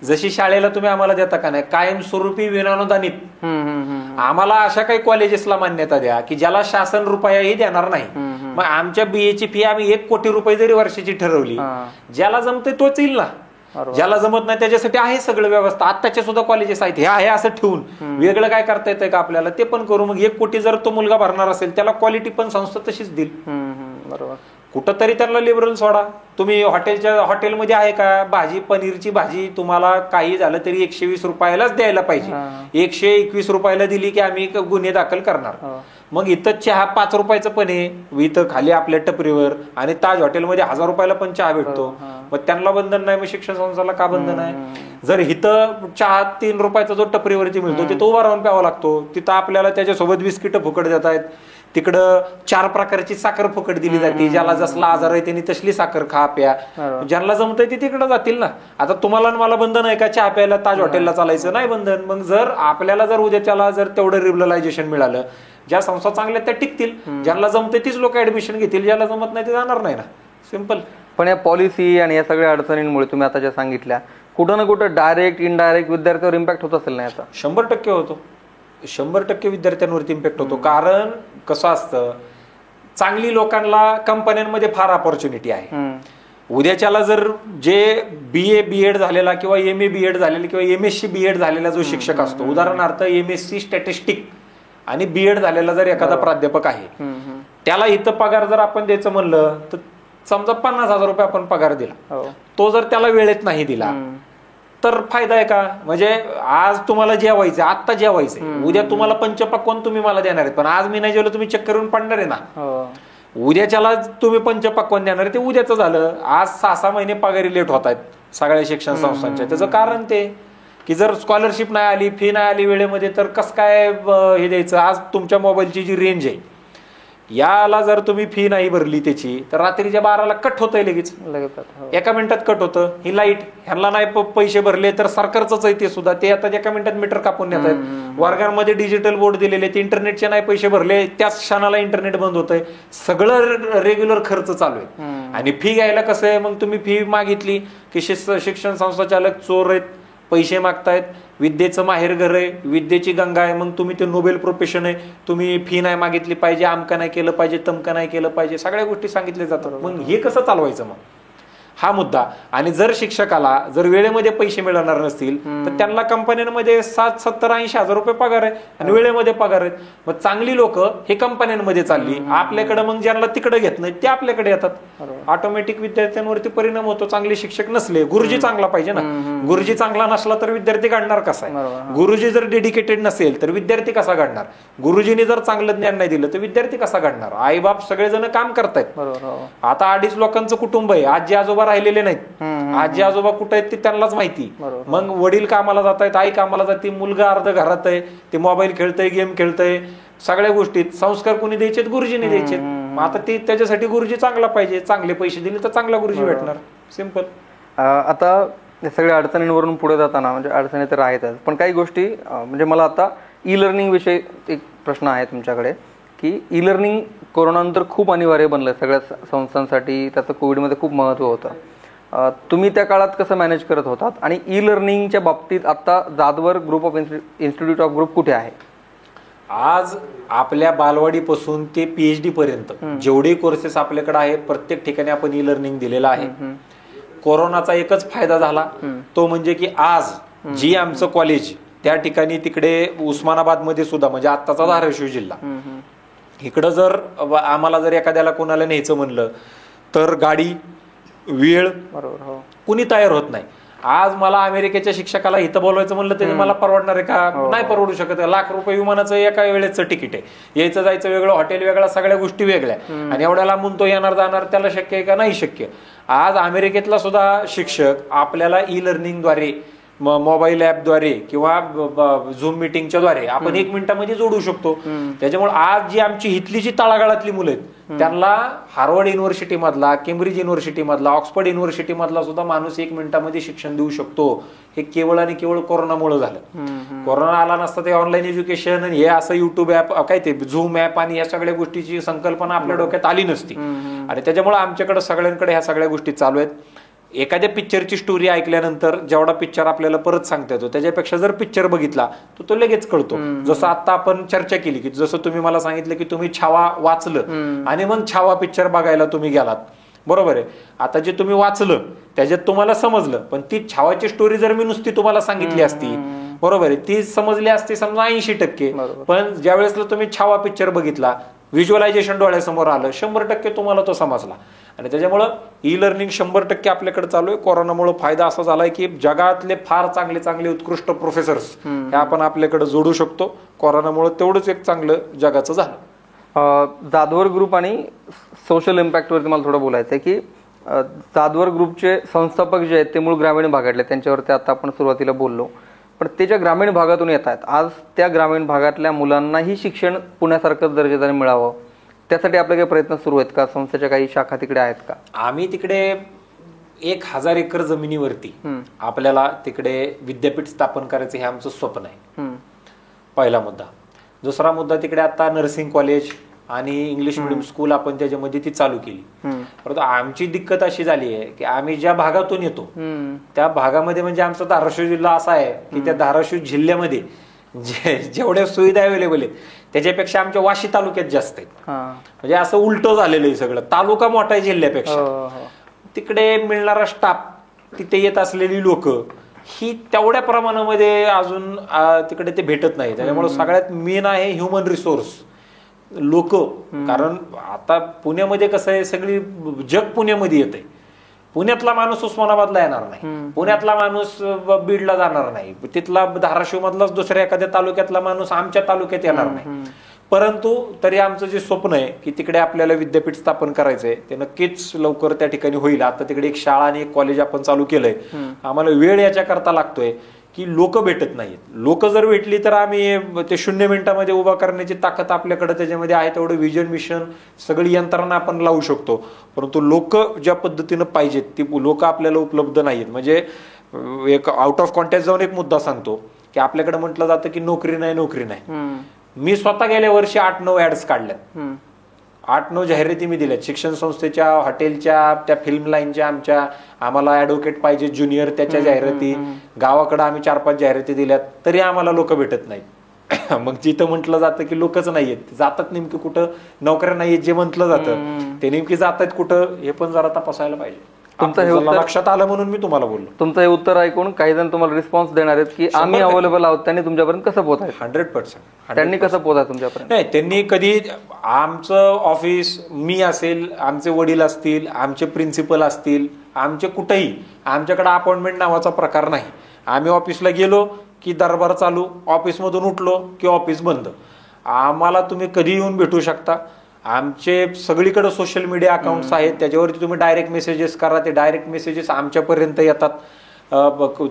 जशी शाळेला तुम्ही आम्हाला देता का नाही कायमस्वरूपी विनानुदानित, आम्हाला अशा काही कॉलेजेसला मान्यता द्या की ज्याला शासन रुपयाही देणार नाही. मग आमच्या BAची फी आम्ही 1 कोटी रुपये जरी वर्षाची ठरवली, ज्याला जमते तोच येईल ना, ज्याला जमत नाही त्याच्यासाठी आहे सगळं व्यवस्था. आत्ताच्या सुद्धा कॉलेजेस आहेत, हे आहे असं ठेवून वेगळं काय करता येतंय का आपल्याला ते पण करू. मग 1 कोटी जर तो मुलगा भरणार असेल त्याला क्वालिटी पण संस्था तशीच देईल. बरोबर. कुठंतरी त्यांना लिबरल सोडा. तुम्ही हॉटेलमध्ये आहे का भाजी, पनीरची भाजी तुम्हाला काही झालं तरी 120 रुपयालाच द्यायला पाहिजे. 121 रुपयाला दिली की आम्ही गुन्हे दाखल करणार. मग इथं चहा 5 रुपयाचं पण आहे इथं खाली आपल्या टपरीवर, आणि ताज हॉटेलमध्ये 1000 रुपयाला पण चहा भेटतो. मग त्यांना बंधन नाही, मग शिक्षण संस्थेला का बंधन आहे? जर इथं चहा 3 रुपयाचा जो टपरीवरती मिळतो तिथं उभा राहून प्यावा लागतो, तिथं आपल्याला त्याच्यासोबत बिस्किट फुकट देत आहेत. तिकडं 4 प्रकारची साखर फुकट दिली जाते, ज्याला जसला आजार आहे त्यांनी तसली साखर खा प्या, ज्यांना जमतंय ते तिकडे जातील ना. आता तुम्हाला मला बंधन आहे का चहा प्यायला ताज हॉटेलला चालायचं? नाही बंधन. मग जर आपल्याला जर उद्याच्याला जर तेवढं लिबरलायझेशन मिळालं, ज्या संस्था चांगल्या त्या टिकतील, ज्यांना जमते तीच लोक ऍडमिशन घेतील, ज्याला जमत नाही ते जाणार नाही ना. सिंपल. पण या पॉलिसी आणि या सगळ्या अडचणींमुळे तुम्ही आता ज्या सांगितल्या कुठं ना कुठं डायरेक्ट इनडायरेक्ट विद्यार्थ्यावर इम्पॅक्ट होत असेल ना याचा? 100% होतो. 100% विद्यार्थ्यांवरती इम्पॅक्ट होतो. कारण कसं असतं, चांगली लोकांना कंपन्यांमध्ये फार ऑपॉर्च्युनिटी आहे. उद्याच्याला जर जे BA BEd झालेला किंवा MA BEd झालेला किंवा MSc BEd झालेला जो शिक्षक असतो, उदाहरणार्थ MSc स्टॅटिस्टिक आणि BEd झालेला जर एखादा प्राध्यापक आहे, त्याला इथं पगार जर आपण द्यायचं म्हणलं तर समजा 50,000 रुपये आपण पगार दिला, तो जर त्याला वेळेत नाही दिला तर फायदा आहे का? म्हणजे आज तुम्हाला जेवायचं, आत्ता जेवायचंय, उद्या तुम्हाला पंचपक्वान्न तुम्ही मला देणार आहेत, पण आज मी नाही जेवलं तुम्ही चक्कर येऊन पडणार आहे ना. उद्याच्याला तुम्ही पंचपक्वान्न देणार आहे ते उद्याचं झालं. आज 6-6 महिने पगारी लेट होत आहेत सगळ्या शिक्षण संस्थांच्या. त्याचं कारण ते की जर स्कॉलरशिप नाही आली, फी नाही आली वेळेमध्ये तर कसं काय हे द्यायचं. आज तुमच्या मोबाईलची जी रेंज आहे याला जर तुम्ही फी नाही भरली त्याची तर रात्रीच्या 12ला कट होतंय लगेच, एका मिनिटात कट होतं. ही लाईट ह्यांना नाही पैसे भरले तर सरकारचंच आहे ते सुद्धा, ते आता एका मिनिटात मीटर कापून नेत आहेत. वर्गांमध्ये डिजिटल बोर्ड दिलेले, ते इंटरनेटचे नाही पैसे भरले त्याच क्षणाला इंटरनेट बंद होतंय. सगळं रेग्युलर खर्च चालू आहे. आणि फी घ्यायला कसं आहे, मग तुम्ही फी मागितली की शिक्षण संस्था चालक चोर आहेत, पैसे मागतायत. विद्येचं माहेर घर आहे, विद्येची गंगा आहे, मग तुम्ही ते नोबेल प्रोफेशन आहे, तुम्ही फी नाही मागितली पाहिजे, आमका नाही केलं पाहिजे, तमका नाही केलं पाहिजे, सगळ्या गोष्टी सांगितल्या जातात. मग हे कसं चालवायचं मग, हा मुद्दा. आणि जर शिक्षकाला जर वेळेमध्ये पैसे मिळणार नसतील तर त्यांना कंपन्यांमध्ये 60, 70, 80 हजार रुपये पगार आहे आणि वेळेमध्ये पगार आहेत. मग चांगली लोक हे कंपन्यांमध्ये चालली, आपल्याकडे मग ज्यांना तिकडे घेत नाही ते आपल्याकडे येतात. ऑटोमॅटिक विद्यार्थ्यांवरती परिणाम होतो. चांगले शिक्षक नसले, गुरुजी चांगला पाहिजे ना, गुरुजी चांगला नसला तर विद्यार्थी घडणार कसा आहे. गुरुजी जर डेडिकेटेड नसेल तर विद्यार्थी कसा घडणार. गुरुजीने जर चांगलं ज्ञान नाही दिलं तर विद्यार्थी कसा घडणार. आई बाप सगळेजण काम करतायत. आता 2.5 लोकांचं कुटुंब आहे, आजी आजोबा राहिलेले नाहीत. आजी आजोबा कुठे आहेत ते त्यांनाच माहिती. मग वडील कामाला जात आहेत, आई कामाला जाते, मुलगा अर्ध घरात आहे, ते मोबाईल खेळतय, गेम खेळतय, सगळ्या गोष्टीत संस्कार कोणी द्यायचे, गुरुजीने द्यायचे. आता ते त्याच्यासाठी गुरुजी चांगला पाहिजे, चांगले पैसे दिले तर चांगला गुरुजी भेटणार. सिंपल. आता सगळ्या अडचणींवरून पुढे जाताना म्हणजे अडचणी तर आहेतच, पण काही गोष्टी म्हणजे मला आता ई लर्निंग विषयी एक प्रश्न आहे तुमच्याकडे की ई लर्निंग कोरोनानंतर खूप अनिवार्य बनलं सगळ्या संस्थांसाठी. त्याचं कोविडमध्ये खूप महत्त्व होतं. तुम्ही त्या काळात कसं मॅनेज करत होतात आणि ई लर्निंगच्या बाबतीत आता Jadhavar group of institute of group कुठे आहे? आज आपल्या बालवाडीपासून ते PhD पर्यंत जेवढे कोर्सेस आपल्याकडे आहेत प्रत्येक ठिकाणी आपण ई लर्निंग दिलेलं आहे. कोरोनाचा एकच फायदा झाला तो म्हणजे की आज जी आमचं कॉलेज त्या ठिकाणी तिकडे उस्मानाबाद मध्ये सुद्धा म्हणजे आत्ताचा धाराशिव जिल्हा इकडं जर आम्हाला जर एखाद्याला कोणाला न्यायचं म्हणलं तर गाडी वेळ कुणी तयार होत नाही. आज मला अमेरिकेच्या शिक्षकाला इथं बोलवायचं म्हणलं तरी मला परवडणार आहे का? नाही परवडू शकत. लाख रुपये विमानाचं एका वेळेचं तिकीट आहे, यायचं जायचं वेगळं, हॉटेल वेगळा, सगळ्या गोष्टी वेगळ्या. आणि एवढ्या लांबून तो येणार जाणार, त्याला शक्य आहे का? नाही शक्य. आज अमेरिकेतला सुद्धा शिक्षक आपल्याला ई लर्निंगद्वारे मोबाईल ऍपद्वारे किंवा झूम मिटिंगच्या द्वारे आपण 1 मिनिटामध्ये जोडू शकतो. त्याच्यामुळे आज जी आमची हितली जी तळागाळातली मुलं आहेत त्यांना हार्वर्ड युनिव्हर्सिटी मधला, केम्ब्रिज युनिव्हर्सिटी मधला, ऑक्सफर्ड युनिव्हर्सिटी मधला सुद्धा माणूस 1 मिनिटामध्ये शिक्षण देऊ शकतो. हे केवळ आणि केवळ कोरोनामुळे झालं. कोरोना आला नसता ते ऑनलाईन एज्युकेशन हे असं युट्यूब ऍप काय ते झूम ऍप आणि या सगळ्या गोष्टीची संकल्पना आपल्या डोक्यात आली नसती. आणि त्याच्यामुळे आमच्याकडे सगळ्यांकडे ह्या सगळ्या गोष्टी चालू आहेत. एखाद्या पिक्चरची स्टोरी ऐकल्यानंतर जेवढा पिक्चर आपल्याला परत सांगता येतो त्याच्यापेक्षा जर पिक्चर बघितला तर तो लगेच कळतो. जसं आता आपण चर्चा केली की जसं तुम्ही मला सांगितलं की तुम्ही छावा वाचलं आणि मग छावा पिक्चर बघायला तुम्ही गेलात, बरोबर आहे. आता जे तुम्ही वाचलं त्याच्यात तुम्हाला समजलं, पण ती छावाची स्टोरी जर मी नुसती तुम्हाला सांगितली असती, बरोबर आहे, ती समजली असती समजा 80%. पण ज्या वेळेसला तुम्ही छावा पिक्चर बघितला, व्हिज्युअलायझेशन डोळ्यासमोर आलं, 100% तुम्हाला तो समजला. आणि त्याच्यामुळं ई लर्निंग 100% आपल्याकडे चालू आहे. कोरोनामुळे फायदा असा झालाय की जगातले फार चांगले चांगले उत्कृष्ट प्रोफेसर्स हे आपण आपल्याकडे जोडू शकतो. कोरोनामुळे तेवढंच एक चांगलं जगाचं झालं. जाधवर ग्रुप आणि सोशल इम्पॅक्टवरती मला थोडं बोलायचं आहे की जाधवर ग्रुपचे संस्थापक जे आहेत ते मूळ ग्रामीण भागातले, त्यांच्यावरती आता आपण सुरुवातीला बोललो, पण ते ज्या ग्रामीण भागातून येत आहेत आज त्या ग्रामीण भागातल्या मुलांनाही शिक्षण पुण्यासारखं दर्जेदार मिळावं त्यासाठी आपले काही प्रयत्न सुरू आहेत का? संस्थेच्या काही शाखा तिकडे आहेत का? आम्ही तिकडे 1000 एकर जमिनीवरती आपल्याला तिकडे विद्यापीठ स्थापन करायचं हे आमचं स्वप्न आहे. पहिला मुद्दा. दुसरा मुद्दा तिकडे आता नर्सिंग कॉलेज आणि इंग्लिश मिडियम स्कूल आपण त्याच्यामध्ये ती चालू केली. परंतु आमची दिक्कत अशी झाली आहे की आम्ही ज्या भागातून येतो त्या भागामध्ये म्हणजे आमचा धाराशिव जिल्हा असा आहे की त्या धाराशिव जिल्ह्यामध्ये जेवढ्या सुविधा अवेलेबल आहेत त्याच्यापेक्षा आमच्या वाशी तालुक्यात जास्त आहेत. म्हणजे असं उलट झालेलं आहे सगळं. तालुका मोठा आहे जिल्ह्यापेक्षा. तिकडे मिळणारा स्टाफ, तिथे येत असलेली लोक ही तेवढ्या प्रमाणामध्ये अजून तिकडे ते भेटत नाही. त्याच्यामुळे सगळ्यात मेन आहे ह्युमन रिसोर्स, लोक. कारण आता पुण्यामध्ये कसं आहे, सगळी जग पुण्यामध्ये येत आहे. पुण्यातला माणूस उस्मानाबादला येणार नाही, पुण्यातला माणूस बीडला जाणार नाही, तिथला धाराशिव मधलाच दुसऱ्या एखाद्या तालुक्यातला माणूस आमच्या तालुक्यात येणार नाही. परंतु तरी आमचं जे स्वप्न आहे की तिकडे आपल्याला विद्यापीठ स्थापन करायचंय ते नक्कीच लवकर त्या ठिकाणी होईल. आता तिकडे एक शाळा आणि एक कॉलेज आपण चालू केलंय. आम्हाला वेळ याच्याकरता लागतोय की लोक भेटत नाहीत. लोक जर भेटली तर आम्ही ते 0 मिनिटामध्ये उभा करण्याची ताकद आपल्याकडे त्याच्यामध्ये आहे, तेवढं विजन मिशन सगळी यंत्रणा आपण लावू शकतो. परंतु लोक ज्या पद्धतीनं पाहिजेत ती लोक आपल्याला उपलब्ध नाहीत. म्हणजे एक आउट ऑफ कॉन्टेक्स्ट जाऊन एक मुद्दा सांगतो की आपल्याकडे म्हटलं जातं की नोकरी नाही नोकरी नाही. मी स्वतः गेल्या वर्षी 8-9 ऍड्स काढल्यात, 8-9 जाहिराती मी दिल्यात शिक्षण संस्थेच्या, हॉटेलच्या, त्या फिल्म लाईनच्या, आम्हाला ऍडव्होकेट पाहिजे ज्युनियर त्याच्या जाहिराती, गावाकडे आम्ही 4-5 जाहिराती दिल्यात, तरी आम्हाला लोक भेटत नाहीत. मग जिथं म्हटलं जातं की लोकच नाहीयेत, जातात नेमकी कुठं, नोकऱ्या नाहीयेत जे म्हटलं जातं ते नेमकी जातात कुठं हे पण जरा तपासायला पाहिजे. तुमचं हे उत्तर लक्षात आलं म्हणून मी तुम्हाला बोललो. तुमचं हे उत्तर ऐकून काही जण तुम्हाला रिस्पॉन्स देणार आहेत की आम्ही अवेलेबल आहोत, त्यांनी तुमच्यापर्यंत कसं पोहोचायचं? 100%. त्यांनी कसं पोहोचाय तुमच्यापर्यंत? नाही, त्यांनी कधी आमचं ऑफिस, मी असेल, आमचे वडील असतील, आमचे प्रिन्सिपल असतील, आमचे कुठेही आमच्याकडे अपॉइंटमेंट नावाचा प्रकार नाही. आम्ही ऑफिसला गेलो की दरबार चालू, ऑफिसमधून उठलो की ऑफिस बंद. आम्हाला तुम्ही कधी येऊन भेटू शकता. आमचे सगळीकडे सोशल मीडिया अकाउंट्स आहेत, त्याच्यावरती तुम्ही डायरेक्ट मेसेजेस करा, ते डायरेक्ट मेसेजेस आमच्यापर्यंत येतात.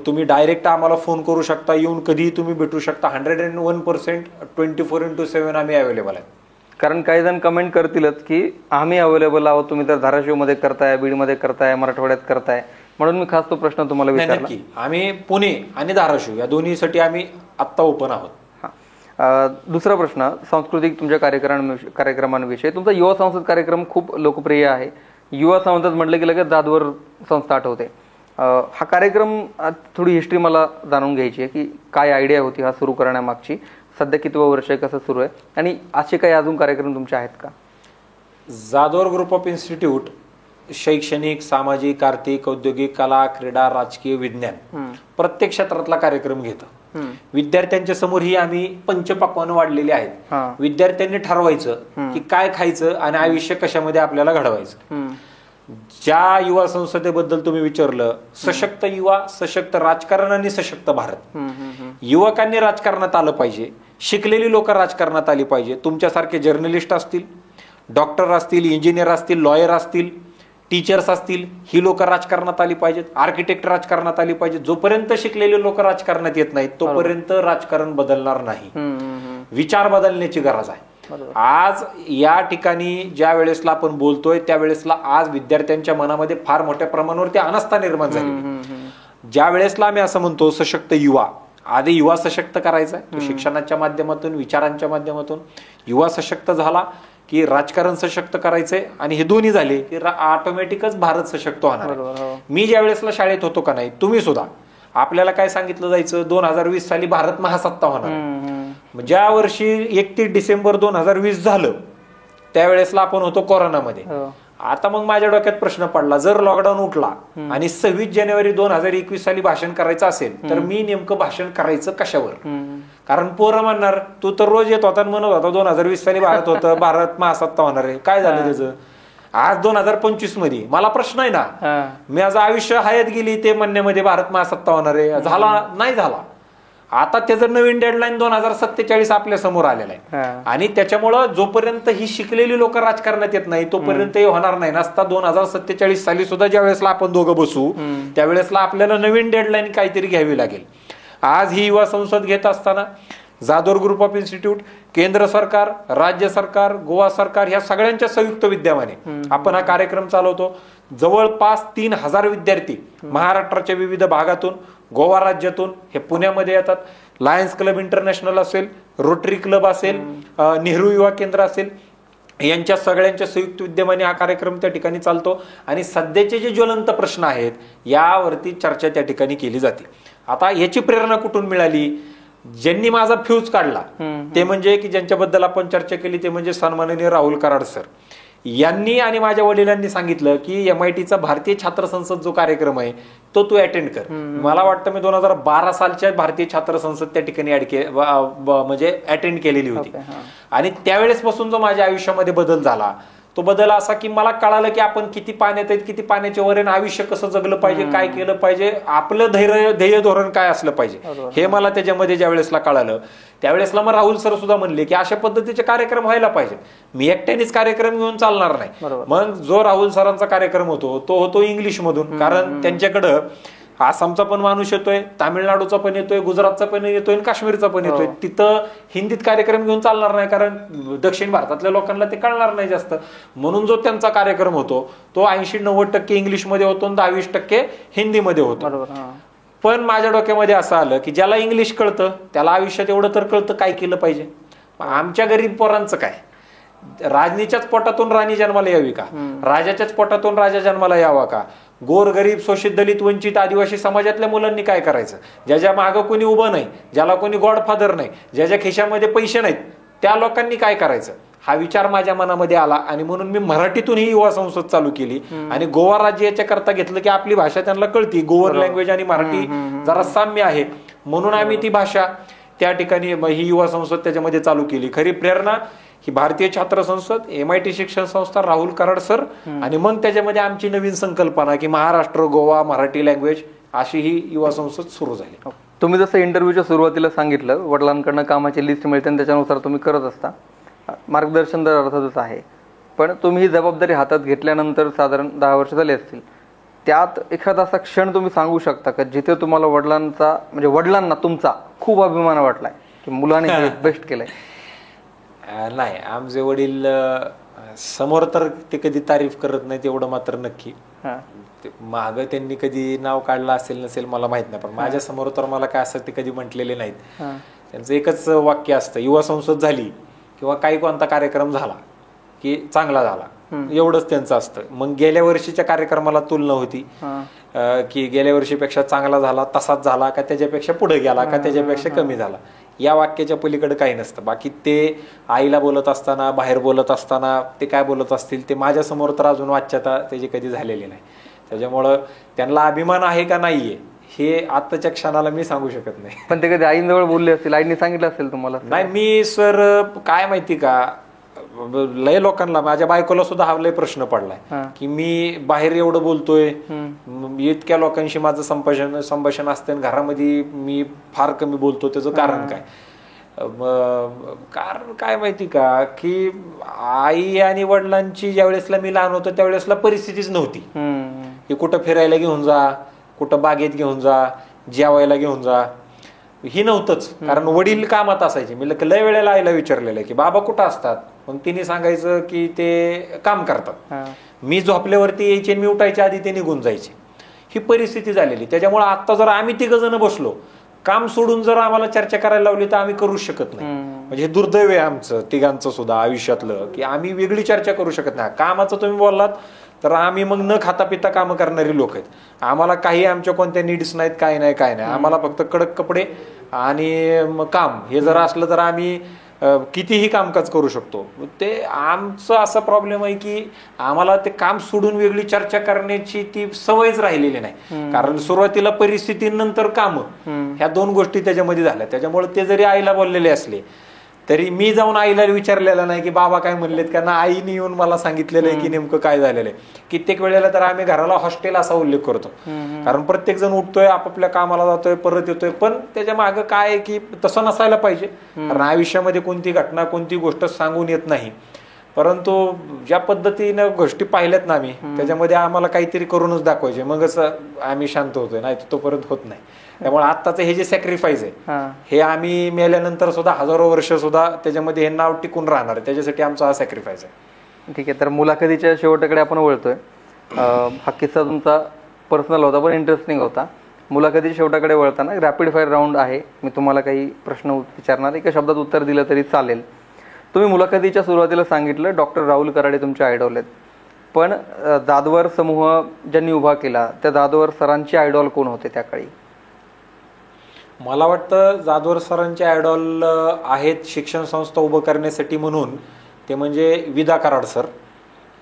तुम्ही डायरेक्ट आम्हाला फोन करू शकता, येऊन कधीही तुम्ही भेटू शकता. 101% 24x7 आम्ही अवेलेबल आहे. कारण काही जण कमेंट करतीलच की आम्ही अवेलेबल आहोत, तुम्ही तर धाराशिवमध्ये करताय, बीडमध्ये करताय, मराठवाड्यात करताय, म्हणून मी खास तो प्रश्न तुम्हाला विचारला. नक्की, आम्ही पुणे आणि धाराशिव या दोन्हीसाठी आम्ही आत्ता ओपन आहोत. दुसरा प्रश्न, सांस्कृतिक तुमच्या कार्यक्रमांविषयी. तुमचा युवा संसद कार्यक्रम खूप लोकप्रिय आहे. युवा संसद म्हटलं की लगेच जाधवर संस्था आठवते. हा कार्यक्रम थोडी हिस्ट्री मला जाणून घ्यायची आहे की काय आयडिया होती हा सुरू करण्यामागची, सध्या कितवं वर्ष आहे, कसं सुरू आहे, आणि असे काही अजून कार्यक्रम तुमचे आहेत का? जाधवर ग्रुप ऑफ इन्स्टिट्यूट शैक्षणिक, सामाजिक, आर्थिक, औद्योगिक, कला, क्रीडा, राजकीय, विज्ञान प्रत्येक क्षेत्रातला कार्यक्रम घेतं. विद्यार्थ्यांच्या समोर ही आम्ही पंचपक्वान वाढलेली आहेत. विद्यार्थ्यांनी ठरवायचं की काय खायचं आणि आयुष्य कशामध्ये आपल्याला घडवायचं. ज्या युवा संसदेबद्दल तुम्ही विचारलं, सशक्त युवा, सशक्त राजकारण आणि सशक्त भारत. युवकांनी राजकारणात आलं पाहिजे, शिकलेली लोक राजकारणात आली पाहिजे. तुमच्यासारखे जर्नलिस्ट असतील, डॉक्टर असतील, इंजिनियर असतील, लॉयर असतील, टीचर्स असतील, ही लोक राजकारणात आली पाहिजेत. आर्किटेक्ट राजकारणात आली पाहिजेत. जोपर्यंत शिकलेले लोक राजकारणात येत नाहीत तोपर्यंत राजकारण बदलणार नाही. विचार बदलण्याची गरज आहे. आज या ठिकाणी ज्या वेळेसला आपण बोलतोय त्यावेळेसला आज विद्यार्थ्यांच्या मनामध्ये फार मोठ्या प्रमाणावरती अनास्था निर्माण झाली. ज्या वेळेसला आम्ही असं म्हणतो सशक्त युवा, आधी युवा सशक्त करायचा आहे, शिक्षणाच्या माध्यमातून, विचारांच्या माध्यमातून. युवा सशक्त झाला की राजकारण सशक्त करायचंय, आणि हे दोन्ही झाले की ऑटोमॅटिकच भारत सशक्त होणार. मी ज्या वेळेसला शाळेत होतो का नाही, तुम्ही सुद्धा, आपल्याला काय सांगितलं जायचं, 2020 साली भारत महासत्ता होणार. ज्या वर्षी 31 डिसेंबर 2020 झालं त्यावेळेसला आपण होतो कोरोनामध्ये. आता मग माझ्या डोक्यात प्रश्न पडला, जर लॉकडाऊन उठला आणि 26 जानेवारी 2021 साली भाषण करायचं असेल तर मी नेमकं भाषण करायचं कशावर? कारण पोरं म्हणणार तू तर रोज येत होता म्हणत होता 2020 साली भारत होतं, भारत महासत्ता होणार आहे, काय झालं त्याचं? आज 2025 मध्ये मला प्रश्न आहे ना, माझं आयुष्य हयात गेली ते म्हणण्यामध्ये भारत महासत्ता होणार आहे, झाला नाही झाला. आता त्याचं नवीन डेडलाईन 2047 आपल्या समोर आलेला आहे. आणि त्याच्यामुळं जोपर्यंत ही शिकलेली लोक राजकारणात येत नाही तोपर्यंत हे होणार नाही. नसता 2047 साली सुद्धा ज्या वेळेसला आपण दोघं बसू त्यावेळेसला आपल्याला नवीन डेडलाईन काहीतरी घ्यावी लागेल. आज ही युवा संसद घेत असताना जाधवर ग्रुप ऑफ इन्स्टिट्यूट, केंद्र सरकार, राज्य सरकार, गोवा सरकार ह्या सगळ्यांच्या संयुक्त विद्यमाने आपण हा कार्यक्रम चालवतो. जवळपास 3000 विद्यार्थी महाराष्ट्राच्या विविध भागातून, गोवा राज्यातून हे पुण्यामध्ये येतात. लायन्स क्लब इंटरनॅशनल असेल, रोटरी क्लब असेल, नेहरू युवा केंद्र असेल, यांच्या सगळ्यांच्या संयुक्त विद्यमाने हा कार्यक्रम त्या ठिकाणी चालतो. आणि सध्याचे जे ज्वलंत प्रश्न आहेत यावरती चर्चा त्या ठिकाणी केली जाते. आता याची प्रेरणा कुठून मिळाली? ज्यांनी माझा फ्यूज काढला ते म्हणजे की ज्यांच्याबद्दल आपण चर्चा केली ते म्हणजे सन्माननीय राहुल कराड सर यांनी आणि माझ्या वडिलांनी सांगितलं की MITचा भारतीय छात्र संसद जो कार्यक्रम आहे तो तू अटेंड कर. मला वाटतं मी 2012 सालच्या भारतीय छात्र संसद त्या ठिकाणी म्हणजे अटेंड केलेली होती. आणि त्यावेळेसपासून जो माझ्या आयुष्यामध्ये बदल झाला तो बदल असा की मला कळालं की आपण किती पाण्यात आहेत, किती पाण्याच्या वर, आयुष्य कसं जगलं पाहिजे, काय केलं पाहिजे, आपलं ध्येय धोरण काय असलं पाहिजे हे मला त्याच्यामध्ये ज्या वेळेसला कळालं त्यावेळेसला मग राहुल सर सुद्धा म्हणले की अशा पद्धतीचे कार्यक्रम व्हायला पाहिजे. मी एकट्यानेच कार्यक्रम घेऊन चालणार नाही. मग जो राहुल सरांचा कार्यक्रम होतो तो होतो इंग्लिश मधून, कारण त्यांच्याकडं आसामचा पण माणूस येतोय, तामिळनाडूचा पण येतोय, गुजरातचा पण येतोय, काश्मीरचा पण येतोय. तिथं हिंदीत कार्यक्रम घेऊन चालणार नाही, कारण दक्षिण भारतातल्या लोकांना ते कळणार नाही जास्त. म्हणून जो त्यांचा कार्यक्रम होतो तो 80-90% इंग्लिशमध्ये होतो आणि 10-20% हिंदीमध्ये होतो. पण माझ्या डोक्यामध्ये असं आलं की ज्याला इंग्लिश कळतं त्याला आयुष्यात एवढं तर कळतं काय केलं पाहिजे. आमच्या गरीब पोरांचं काय, राजनीच्याच पोटातून राणी जन्माला यावी का, राजाच्याच पोटातून राजा जन्माला यावा का, गोर गरीब शोषित दलित वंचित आदिवासी समाजातल्या मुलांनी काय करायचं, ज्याच्या मागं कोणी उभं नाही, ज्याला कोणी गॉडफादर नाही, ज्याच्या खिशामध्ये पैसे नाहीत, त्या लोकांनी काय करायचं, हा विचार माझ्या मनामध्ये आला. आणि म्हणून मी मराठीतून ही युवा संसद चालू केली. आणि गोवा राज्य याच्या करता घेतलं की आपली भाषा त्यांना कळती, गोवन लँग्वेज आणि मराठी जरा साम्य आहे, म्हणून आम्ही ती भाषा त्या ठिकाणी ही युवा संसद त्याच्यामध्ये चालू केली. खरी प्रेरणा ही भारतीय छात्र संसद, MIT शिक्षण संस्था, राहुल कराड सर, आणि मग त्याच्यामध्ये आमची नवीन संकल्पना की महाराष्ट्र गोवा मराठी लँग्वेज अशी ही युवा संसद सुरू झाली. तुम्ही जसं इंटरव्ह्यूच्या सुरुवातीला सांगितलं, वडिलांकडनं कामाची लिस्ट मिळते आणि त्याच्यानुसार तुम्ही करत असता, मार्गदर्शन तर अर्थातच आहे. पण तुम्ही ही जबाबदारी हातात घेतल्यानंतर साधारण 10 वर्ष झाली असतील, त्यात एखादा असा क्षण तुम्ही सांगू शकता का जिथे तुम्हाला वडिलांचा म्हणजे वडिलांना तुमचा खूप अभिमान वाटलाय की मुलाने बेस्ट केलंय? नाही, आमचे वडील समोर तर ते कधी तारीफ करत नाही तेवढं मात्र नक्की. माग त्यांनी कधी नाव काढलं असेल नसेल मला माहित नाही, पण माझ्या समोर तर मला काय असं ते कधी म्हटलेले नाहीत. त्यांचं एकच वाक्य असतं, युवा संसद झाली किंवा काही कोणता कार्यक्रम झाला की चांगला झाला, एवढंच त्यांचं असतं. मग गेल्या वर्षीच्या कार्यक्रमाला तुलना होती की गेल्या वर्षीपेक्षा चांगला झाला, तसाच झाला का, त्याच्यापेक्षा पुढे गेला का, त्याच्यापेक्षा कमी झाला, या वाक्याच्या पलीकडे काही नसतं. बाकी ते आईला बोलत असताना, बाहेर बोलत असताना ते काय बोलत असतील ते माझ्या समोर तर अजून वाच्यता त्याची कधी झालेली नाही. त्याच्यामुळं त्यांना अभिमान आहे का नाहीये हे आत्ताच्या क्षणाला मी सांगू शकत नाही. पण ते कधी आईजवळ बोलले असतील, आईने सांगितलं असेल तुम्हाला? नाही, मी सर काय माहिती का, लय लोकांना, माझ्या बायकोला सुद्धा हा लय प्रश्न पडलाय की मी बाहेर एवढं बोलतोय, इतक्या लोकांशी माझं संभाषण असतं, घरामध्ये मी फार कमी बोलतो, त्याचं कारण काय? कारण काय माहिती का की आई आणि वडिलांची ज्यावेळेसला मी लहान होतो त्यावेळेसला परिस्थितीच नव्हती की कुठं फिरायला घेऊन जा, कुठं बागेत घेऊन जा, जेवायला घेऊन जा, ही नव्हतंच. कारण वडील कामात असायचे. मी लय वेळेला आईला विचारलेलं आहे की बाबा कुठं असतात, मग तिने सांगायचं की ते काम करतात. मी झोपल्यावरती यायचे, मी उठायच्या आधी ते निघून जायचे. ही परिस्थिती झालेली. त्याच्यामुळे आता जर आम्ही 3 जण बसलो, काम सोडून जर आम्हाला चर्चा करायला लावली तर आम्ही करूच शकत नाही. म्हणजे हे दुर्दैव आहे आमचं तिघांचं सुद्धा आयुष्यातलं की आम्ही वेगळी चर्चा करू शकत नाही. कामाचं तुम्ही बोललात तर आम्ही मग न खाता पिता कामं करणारी लोक आहेत. आम्हाला काही आमच्या कोणत्या नीड्स नाहीत, काय नाही काय नाही. आम्हाला फक्त कडक कपडे आणि मग काम हे जर असलं तर आम्ही कितीही कामकाज करू शकतो. ते आमचं असा प्रॉब्लेम आहे की आम्हाला ते काम सोडून वेगळी चर्चा करण्याची ती सवयच राहिलेली नाही. कारण सुरुवातीला परिस्थितीनंतर काम, ह्या 2 गोष्टी त्याच्यामध्ये झाल्या. त्याच्यामुळे ते जरी आईला बोललेले असले तरी मी जाऊन आईला विचारलेलं नाही की बाबा काय म्हणलेत, कारण आईने येऊन मला सांगितलेलं आहे की नेमकं काय झालेलं आहे. कित्येक वेळेला तर आम्ही घराला हॉस्टेल असा उल्लेख करतो, कारण प्रत्येक जण उठतोय, आपापल्या कामाला जातोय, परत येतोय. पण त्याच्या मागं काय आहे की तसं नसायला पाहिजे. कारण आयुष्यामध्ये कोणती घटना, कोणती गोष्ट सांगून येत नाही. परंतु ज्या पद्धतीनं गोष्टी पाहिल्यात ना आम्ही, त्याच्यामध्ये आम्हाला काहीतरी करूनच दाखवायचे, मगच आम्ही शांत होतोय, नाही तोपर्यंत होत नाही. त्यामुळे आत्ताचं हे जे सॅक्रिफाईस आहे हे आम्ही मेल्यानंतर सुद्धा हजारो वर्ष सुद्धा त्याच्यामध्ये हे नाव टिकून राहणार आहे. त्याच्यासाठी आमचा हा सॅक्रिफाईस आहे. ठीक आहे, तर मुलाखतीच्या शेवटाकडे आपण वळतोय. हा किस्सा तुमचा पर्सनल होता पण इंटरेस्टिंग होता. मुलाखतीच्या शेवटाकडे वळताना रॅपिड फायर राऊंड आहे. मी तुम्हाला काही प्रश्न विचारणार, एका शब्दात उत्तर दिलं तरी चालेल. तुम्ही मुलाखतीच्या सुरुवातीला सांगितलं डॉक्टर राहुल कराडे तुमचे आयडॉल आहेत, पण दादवर समूह ज्यांनी उभा केला त्या दादवर सरांचे आयडॉल कोण होते त्या काळी? मला वाटतं जाधवर सरांचे आयडॉल आहेत शिक्षण संस्था उभं करण्यासाठी म्हणून ते म्हणजे विदा कराड सर,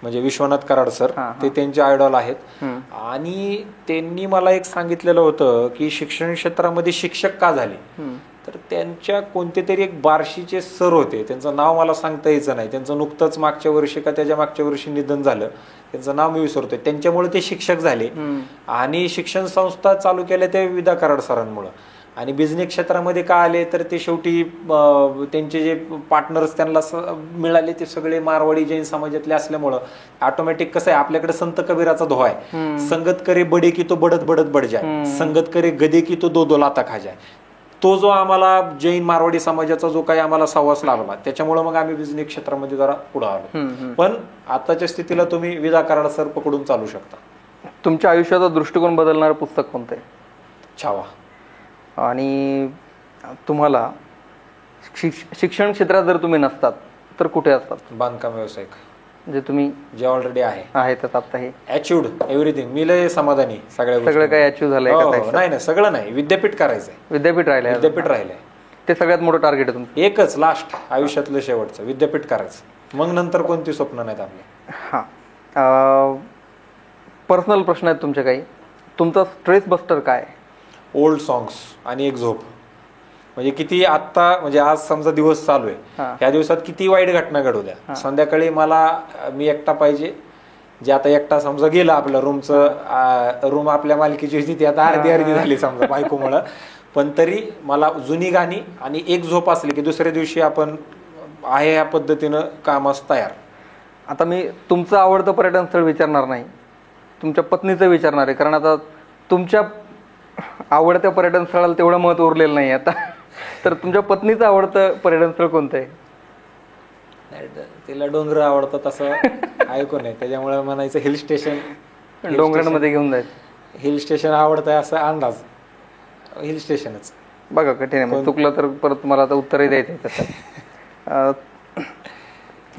म्हणजे विश्वनाथ कराड सर, ते त्यांचे आयडॉल आहेत. आणि त्यांनी मला एक सांगितलेलं होतं की शिक्षण क्षेत्रामध्ये शिक्षक का झाले, तर त्यांच्या कोणते तरी एक बार्शीचे सर होते, त्यांचं नाव मला सांगता यायचं नाही, त्यांचं नुकतंच मागच्या वर्षी का त्याच्या मागच्या वर्षी निधन झालं, त्यांचं नाव मी विसरतोय. त्यांच्यामुळे ते शिक्षक झाले आणि शिक्षण संस्था चालू केल्या त्या विदा कराड सरांमुळे. आणि बिझनेस क्षेत्रामध्ये का आले तर ते शेवटी त्यांचे जे पार्टनर्स त्यांना मिळाले ते सगळे मारवाडी जैन समाजातले असल्यामुळं ऑटोमॅटिक कसं आहे, आपल्याकडे संत कबीराचा धोआ आहे, संगत करे बडे की तो बडत बडत बड जाय, संगत करे गदे की तो दो दो लाता खा जाय. तो जो आम्हाला जैन मारवाडी समाजाचा जो काही आम्हाला सहवास लागला त्याच्यामुळे मग आम्ही बिझनेस क्षेत्रामध्ये जरा पुढे आलो. पण आताच्या स्थितीला तुम्ही विदा कराड सर पकडून चालू शकता. तुमच्या आयुष्याचा दृष्टिकोन बदलणारं पुस्तक कोणतं आहे? छावा. आणि तुम्हाला शिक्षण क्षेत्रात जर तुम्ही नसतात तर कुठे असतात? बांधकाम व्यावसायिक, जे तुम्ही जे ऑलरेडी आहे तर आता हे अचिव्ड एव्हरीथिंग. मी लय समाधानी सगळं काही अचीव्ह झालंय? नाही सगळं नाही, विद्यापीठ करायचंय. विद्यापीठ राहिलंय ते सगळ्यात मोठं टार्गेट आहे तुमचं? एकच लास्ट आयुष्यातलं शेवटचं विद्यापीठ करायचं, मग नंतर कोणती स्वप्न नाहीत आपले. हां, पर्सनल प्रश्न आहेत तुमचे काही? तुमचा स्ट्रेस बस्टर काय? ओल्ड सॉंग्स आणि एक झोप. म्हणजे किती आत्ता, म्हणजे आज समजा दिवस चालू आहे, ह्या दिवसात किती वाईट घटना घडू द्या, संध्याकाळी मी एकटा पाहिजे. जे आता एकटा समजा गेला आपलं रूम आपल्या मालकीची होती ती आता अर्धी झाली समजा बायकोमुळं, पण तरी मला जुनी गाणी आणि एक झोप असली की दुसऱ्या दिवशी आपण आहे या पद्धतीनं कामास तयार. आता मी तुमचं आवडतं पर्यटन स्थळ विचारणार नाही, तुमच्या पत्नीचं विचारणार आहे, कारण आता तुमच्या आवडत्या पर्यटन स्थळाला तेवढं महत्व उरलेलं नाही आता. तर तुमच्या पत्नीचं आवडतं पर्यटन स्थळ कोणतं आहे? तिला डोंगर आवडतात असं ऐकून आहे, त्याच्यामुळे म्हणायचं हिल स्टेशन. डोंगरांमध्ये घेऊन जायचं. हिल स्टेशन आवडतंय असं अंदाज, हिल स्टेशनच. बघा कठीण आहे, चुकलं तर परत तुम्हाला आता उत्तरही द्यायचं आहे तसं.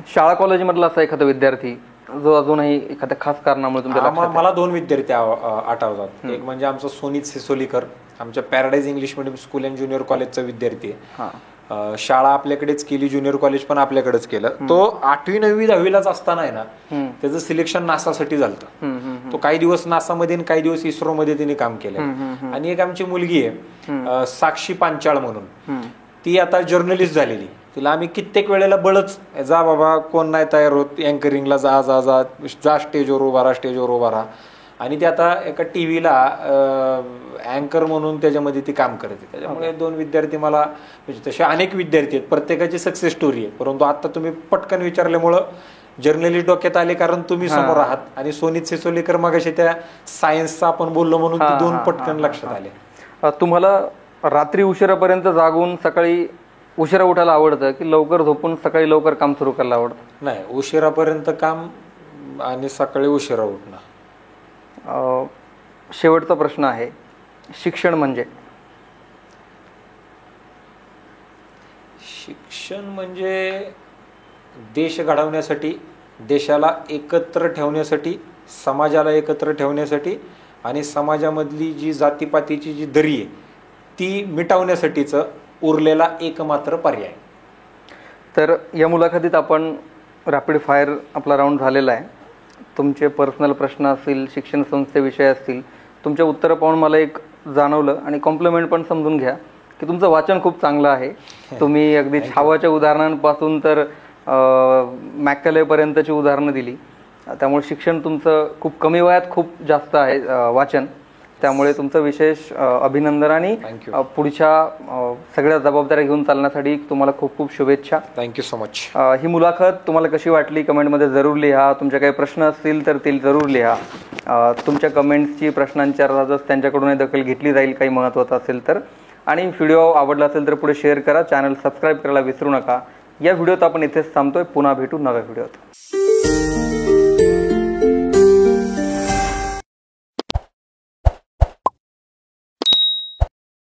शाळा कॉलेजमधला असा एखादा विद्यार्थी जो अजूनही एखाद्या खास कारणामुळे तुमच्या? मला 2 विद्यार्थी आठवतात. एक म्हणजे आमचा सोनित सिसोलीकर, आमच्या paradise English medium school and junior कॉलेजचा विद्यार्थी आहे. शाळा आपल्याकडेच केली, ज्युनियर कॉलेज पण आपल्याकडेच केलं. तो 8वी 9वी 10वीलाच असताना आहे ना, त्याचं सिलेक्शन नासासाठी झालं. तो काही दिवस नासामध्ये आणि काही दिवस इस्रो मध्ये त्यांनी काम केलं. आणि एक आमची मुलगी आहे साक्षी पांचाळ म्हणून, ती आता जर्नलिस्ट झालेली. तिला आम्ही कित्येक वेळेला बळच, जा बाबा कोण नाही तयार होत अँकरिंगला, जा जा जा जा स्टेजवर उभा राहा. आणि ती आता एका टीव्हीला अँकर म्हणून त्याच्यामध्ये ती काम करते. त्याच्यामुळे 2 विद्यार्थी मला, म्हणजे तसे अनेक विद्यार्थी आहेत, प्रत्येकाची सक्सेस स्टोरी आहे. परंतु आता तुम्ही पटकन विचारल्यामुळं जर्नलिस्ट डोक्यात आले, कारण तुम्ही समोर आहात. आणि सोनित सिसोलीकर मगाशी त्या सायन्सचा आपण बोललो म्हणून ते 2 पटकन लक्षात आले. तुम्हाला रात्री उशिरापर्यंत जागून सकाळी उशिरा उठायला आवडतं की लवकर झोपून सकाळी लवकर काम सुरू करायला आवडतं? नाही, उशिरापर्यंत काम आणि सकाळी उशिरा उठणं. शेवटचा प्रश्न आहे, शिक्षण म्हणजे? शिक्षण म्हणजे देश घडवण्यासाठी, देशाला एकत्र ठेवण्यासाठी, समाजाला एकत्र ठेवण्यासाठी आणि समाजामधली जी जातीपातीची जी दरी आहे ती मिटवण्यासाठीचं उरलेला एकमात्र पर्याय. तर या मुलाखतीत आपण रॅपिड फायर आपला राऊंड झालेला आहे. तुमचे पर्सनल प्रश्न असतील, शिक्षण संस्थेविषयी असतील, तुमचे उत्तरं पाहून मला एक जाणवलं, आणि कॉम्प्लिमेंट पण समजून घ्या की तुमचं वाचन खूप चांगलं आहे. तुम्ही अगदी छावाच्या उदाहरणांपासून तर मॅकॅलेपर्यंतची उदाहरणं दिली. त्यामुळे शिक्षण तुमचं खूप कमी वयात खूप जास्त आहे वाचन. त्यामुळे तुमचं विशेष अभिनंदन आणि पुढच्या सगळ्या जबाबदाऱ्या घेऊन चालण्यासाठी तुम्हाला खूप खूप शुभेच्छा. Thank you so much. ही मुलाखत तुम्हाला कशी वाटली कमेंटमध्ये जरूर लिहा. तुमचे काही प्रश्न असतील तर ते जरूर लिहा. तुमच्या कमेंट्सची, प्रश्नांच्या अर्धातच त्यांच्याकडूनही दखल घेतली जाईल काही महत्त्वाचं असेल तर. आणि व्हिडिओ आवडला असेल तर पुढे शेअर करा. चॅनल सबस्क्राईब करायला विसरू नका. या व्हिडिओत आपण इथेच थांबतोय. पुन्हा भेटू नव्या व्हिडिओत.